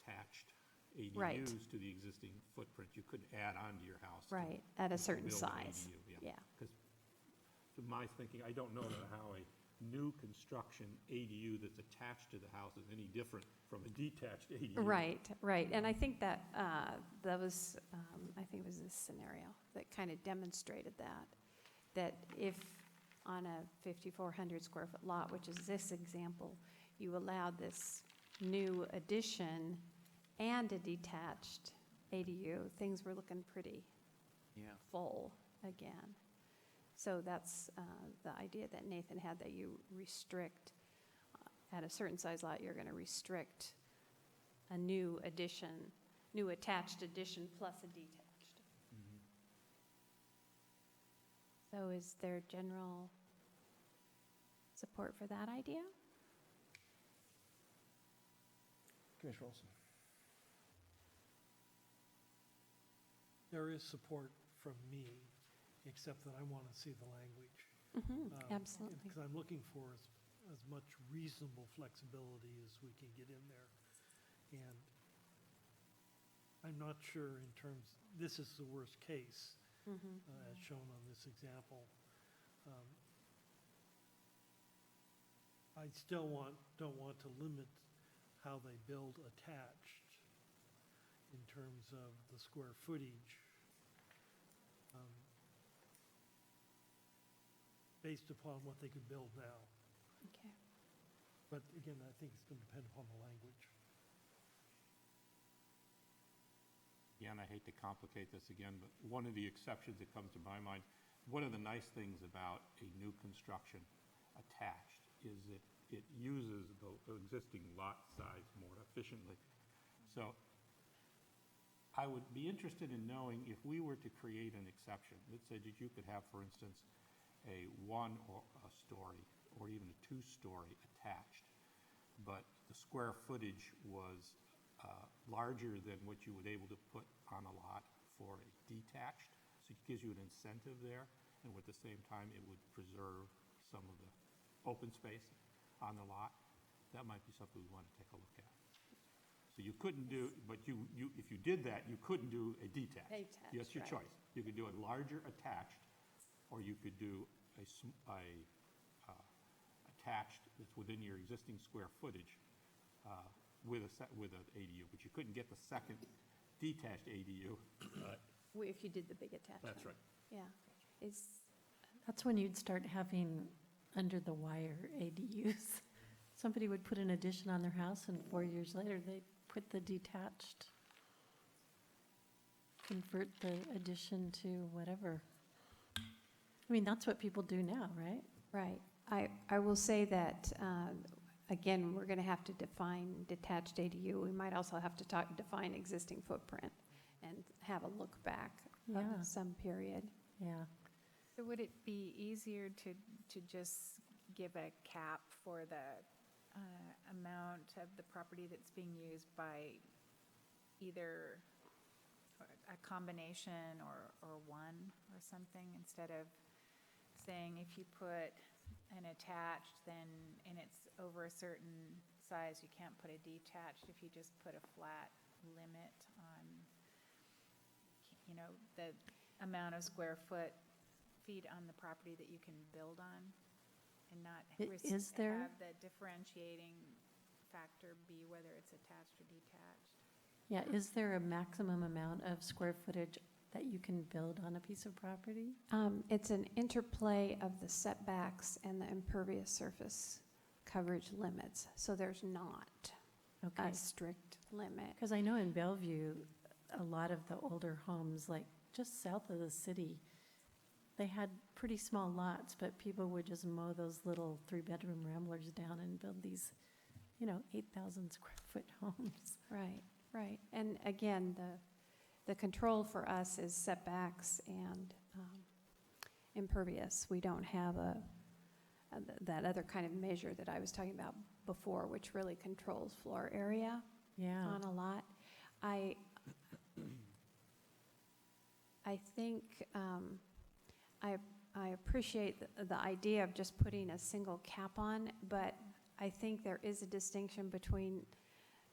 attached ADUs Right. to the existing footprint. You couldn't add on to your house. Right, at a certain build an size. ADU, Yeah. Because to my thinking, I don't know how a new construction ADU that's attached to the house is any different from a detached ADU. Right. And I think that was, I think it was this scenario that kind of demonstrated that if on a 5,400 square foot lot, which is this example, you allowed this new addition and a detached ADU, things were looking pretty full again. So that's the idea that Nathan had, that you restrict, at a certain size lot, you're going to restrict a new addition, new attached addition plus a detached. So is there general support for that idea? Commissioner Olson. There is support from me, except that I want to see the language. Absolutely. Because I'm looking for as much reasonable flexibility as we can get in there. And I'm not sure in terms, this is the worst case, as shown on this example. I still don't want to limit how they build attached in terms of the square footage. Based upon what they could build now. Okay. But again, I think it's going to depend upon the language. Again, I hate to complicate this again, but one of the exceptions that comes to my mind, one of the nice things about a new construction attached is that it uses the existing lot size more efficiently. So I would be interested in knowing if we were to create an exception, let's say that you could have, for instance, a one or a story or even a two-story attached, but the square footage was larger than what you would able to put on a lot for a detached. So it gives you an incentive there, and at the same time, it would preserve some of the open space on the lot. That might be something we want to take a look at. So you couldn't do, but if you did that, you couldn't do a detached. Detached, That's your right. choice. You could do a larger attached, or you could do attached that's within your existing square footage with an ADU, but you couldn't get the second detached ADU. If you did the big attachment. That's right. Yeah. That's when you'd start having under-the-wire ADUs. Somebody would put an addition on their house, and 4 years later, they'd put the detached, convert the addition to whatever. I mean, that's what people do now, right? Right. I will say that, again, we're going to have to define detached ADU. We might also have to define existing footprint and have a look back Yeah. of some period. Yeah. So would it be easier to just give a cap for the amount of the property that's being used by either a combination or one or something, instead of saying if you put an attached, then, and it's over a certain size, you can't put a detached, if you just put a flat limit on, the amount of square feet on the property that you can build on, and not Is there- have the differentiating factor be whether it's attached or detached. Yeah, is there a maximum amount of square footage that you can build on a piece of property? It's an interplay of the setbacks and the impervious surface coverage limits. So there's not Okay. a strict limit. Because I know in Bellevue, a lot of the older homes, like just south of the city, they had pretty small lots, but people would just mow those little 3-bedroom ramblers down and build these, 8,000 square foot homes. Right, right. And again, the control for us is setbacks and impervious. We don't have that other kind of measure that I was talking about before, which really controls floor area Yeah. on a lot. I think I appreciate the idea of just putting a single cap on, but I think there is a distinction between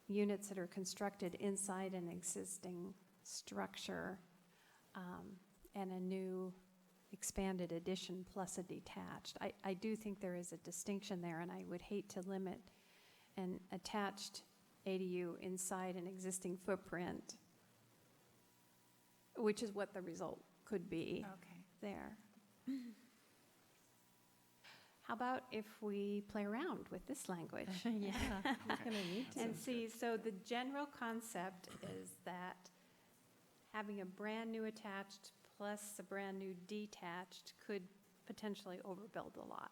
units that are constructed inside an existing structure and a new expanded addition plus a detached. I do think there is a distinction there, and I would hate to limit an attached ADU inside an existing footprint, which is what the result could be Okay. there. How about if we play around with this language? Yeah, we're going to need to. And see, so the general concept is that having a brand-new attached plus a brand-new detached could potentially overbuild a lot.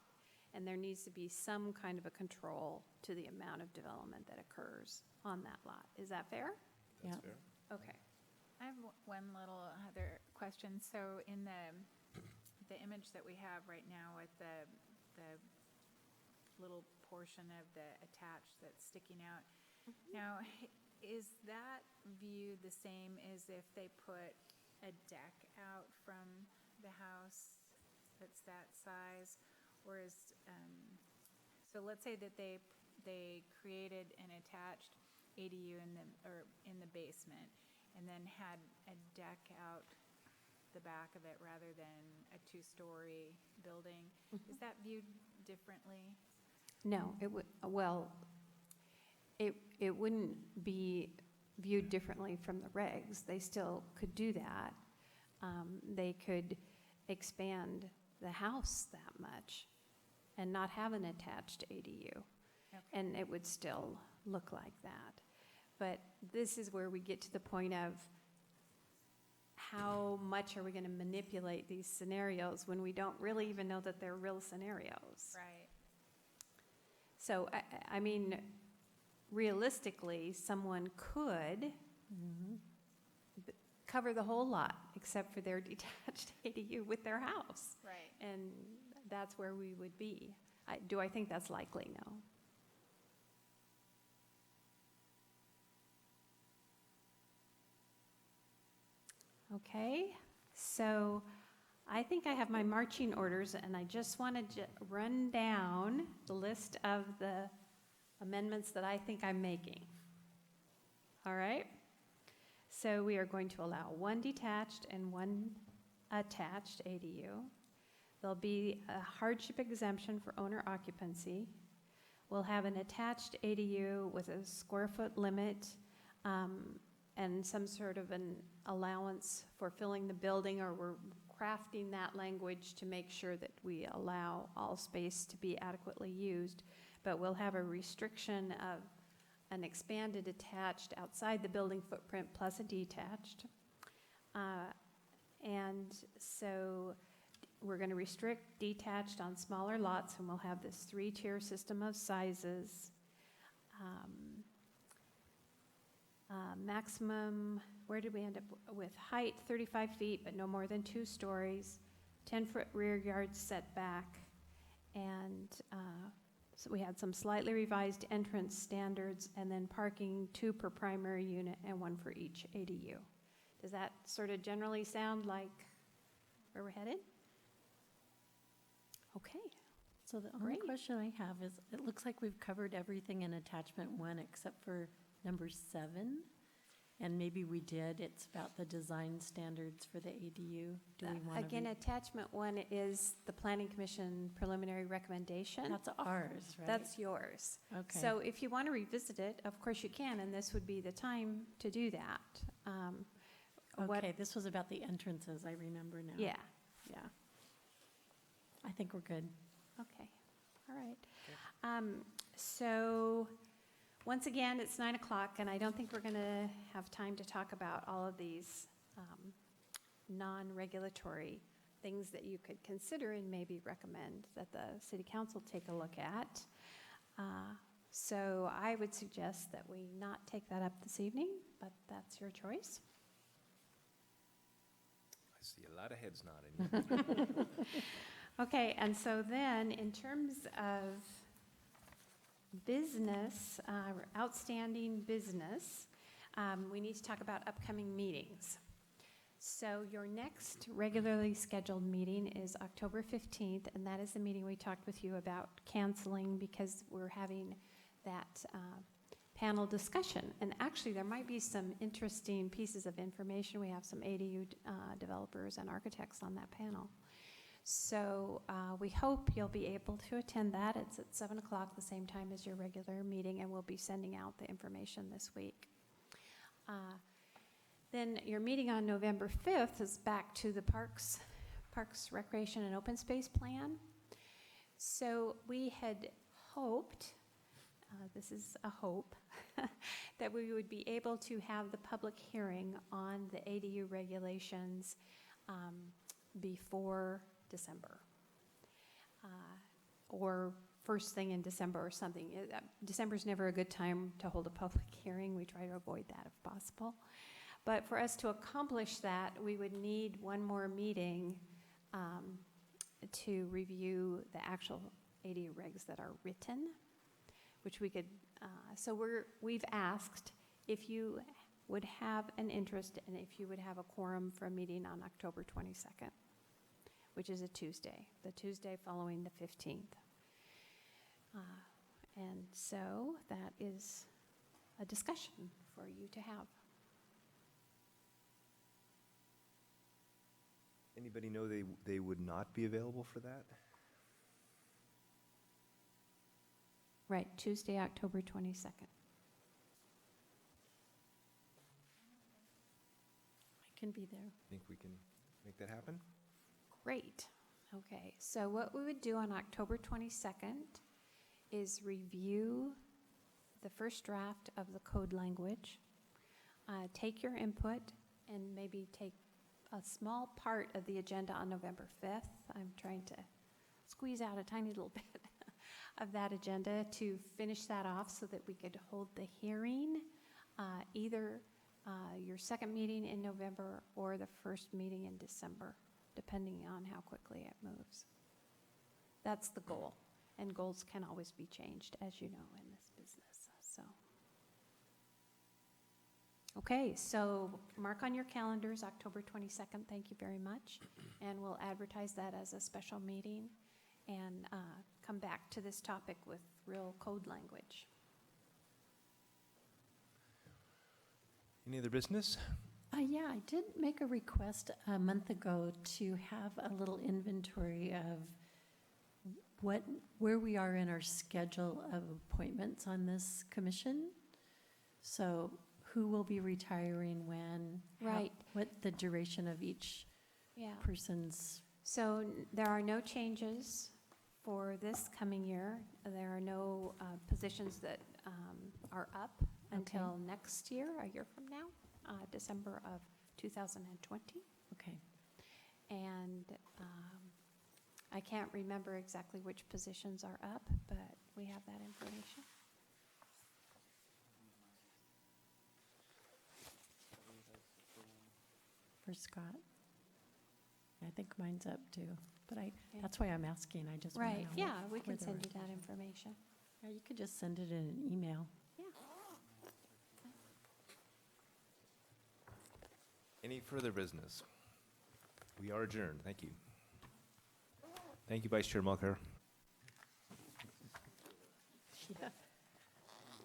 And there needs to be some kind of a control to the amount of development that occurs on that lot. Is that fair? Yeah. That's fair. Okay. I have one little other question. So in the image that we have right now with the little portion of the attached that's sticking out, now, is that viewed the same as if they put a deck out from the house that's that size? Or is, so let's say that they created an attached ADU in the basement and then had a deck out the back of it rather than a 2-story building. Is that viewed differently? No, it would, well, it wouldn't be viewed differently from the regs. They still could do that. They could expand the house that much and not have an attached ADU. Okay. And it would still look like that. But this is where we get to the point of how much are we going to manipulate these scenarios when we don't really even know that they're real scenarios. Right. So, I mean, realistically, someone could cover the whole lot except for their detached ADU with their house. Right. And that's where we would be. Do I think that's likely? No. Okay, so I think I have my marching orders, and I just want to run down the list of the amendments that I think I'm making. All right? So we are going to allow one detached and one attached ADU. There'll be a hardship exemption for owner occupancy. We'll have an attached ADU with a square foot limit and some sort of an allowance for filling the building, or we're crafting that language to make sure that we allow all space to be adequately used. But we'll have a restriction of an expanded attached outside the building footprint plus a detached. And so we're going to restrict detached on smaller lots, and we'll have this 3-tier system of sizes. Maximum, where did we end up with? Height 35 feet, but no more than 2 stories, 10-foot rear yard setback, and so we had some slightly revised entrance standards, and then parking 2 per primary unit and 1 for each ADU. Does that sort of generally sound like where we're headed? Okay. So the only Great. question I have is, it looks like we've covered everything in attachment 1 except for number 7. And maybe we did, it's about the design standards for the ADU. Do we want to? Again, attachment 1 is the Planning Commission preliminary recommendation. That's ours, right? That's yours. Okay. So if you want to revisit it, of course you can, and this would be the time to do that. Okay, this was about the entrances, I remember now. Yeah, Yeah. I think we're good. okay, all right. So, once again, it's 9 o'clock, and I don't think we're going to have time to talk about all of these non-regulatory things that you could consider and maybe recommend that the City Council take a look at. So I would suggest that we not take that up this evening, but that's your choice. I see a lot of heads nodding. Okay, and so then, in terms of business, outstanding business, we need to talk about upcoming meetings. So your next regularly scheduled meeting is October 15th, and that is the meeting we talked with you about canceling because we're having that panel discussion. And actually, there might be some interesting pieces of information. We have some ADU developers and architects on that panel. So we hope you'll be able to attend that. It's at 7 o'clock, the same time as your regular meeting, and we'll be sending out the information this week. Then your meeting on November 5th is back to the Parks, Recreation, and Open Space Plan. So we had hoped, this is a hope, that we would be able to have the public hearing on the ADU regulations before December, or first thing in December or something. December's never a good time to hold a public hearing. We try to avoid that if possible. But for us to accomplish that, we would need one more meeting to review the actual ADU regs that are written, which we could, so we've asked if you would have an interest and if you would have a quorum for a meeting on October 22nd. Which is a Tuesday, the Tuesday following the 15th. And so that is a discussion for you to have. Anybody know they would not be available for that? Right, Tuesday, October 22nd. I can be there. Think we can make that happen? Great. Okay, so what we would do on October 22nd is review the first draft of the code language, take your input, and maybe take a small part of the agenda on November 5th. I'm trying to squeeze out a tiny little bit of that agenda to finish that off so that we could hold the hearing either your second meeting in November or the first meeting in December, depending on how quickly it moves. That's the goal, and goals can always be changed, as you know, in this business, so. Okay, so mark on your calendars, October 22nd, thank you very much. And we'll advertise that as a special meeting and come back to this topic with real code language. Any other business? Yeah, I did make a request a month ago to have a little inventory of where we are in our schedule of appointments on this commission. So who will be retiring when? Right. What the duration of each Yeah. person's? So there are no changes for this coming year. There are no positions that are up until next year, a year from now, December of 2020. Okay. And I can't remember exactly which positions are up, but we have that information. For Scott? I think mine's up too, but Okay. that's why I'm asking, I just want to know. Right, yeah, we where can they send are. you that information. Yeah, you could just send it in an email. Yeah. Any further business? We are adjourned. Thank you. Thank you, Vice Chair Mulcair. Yeah.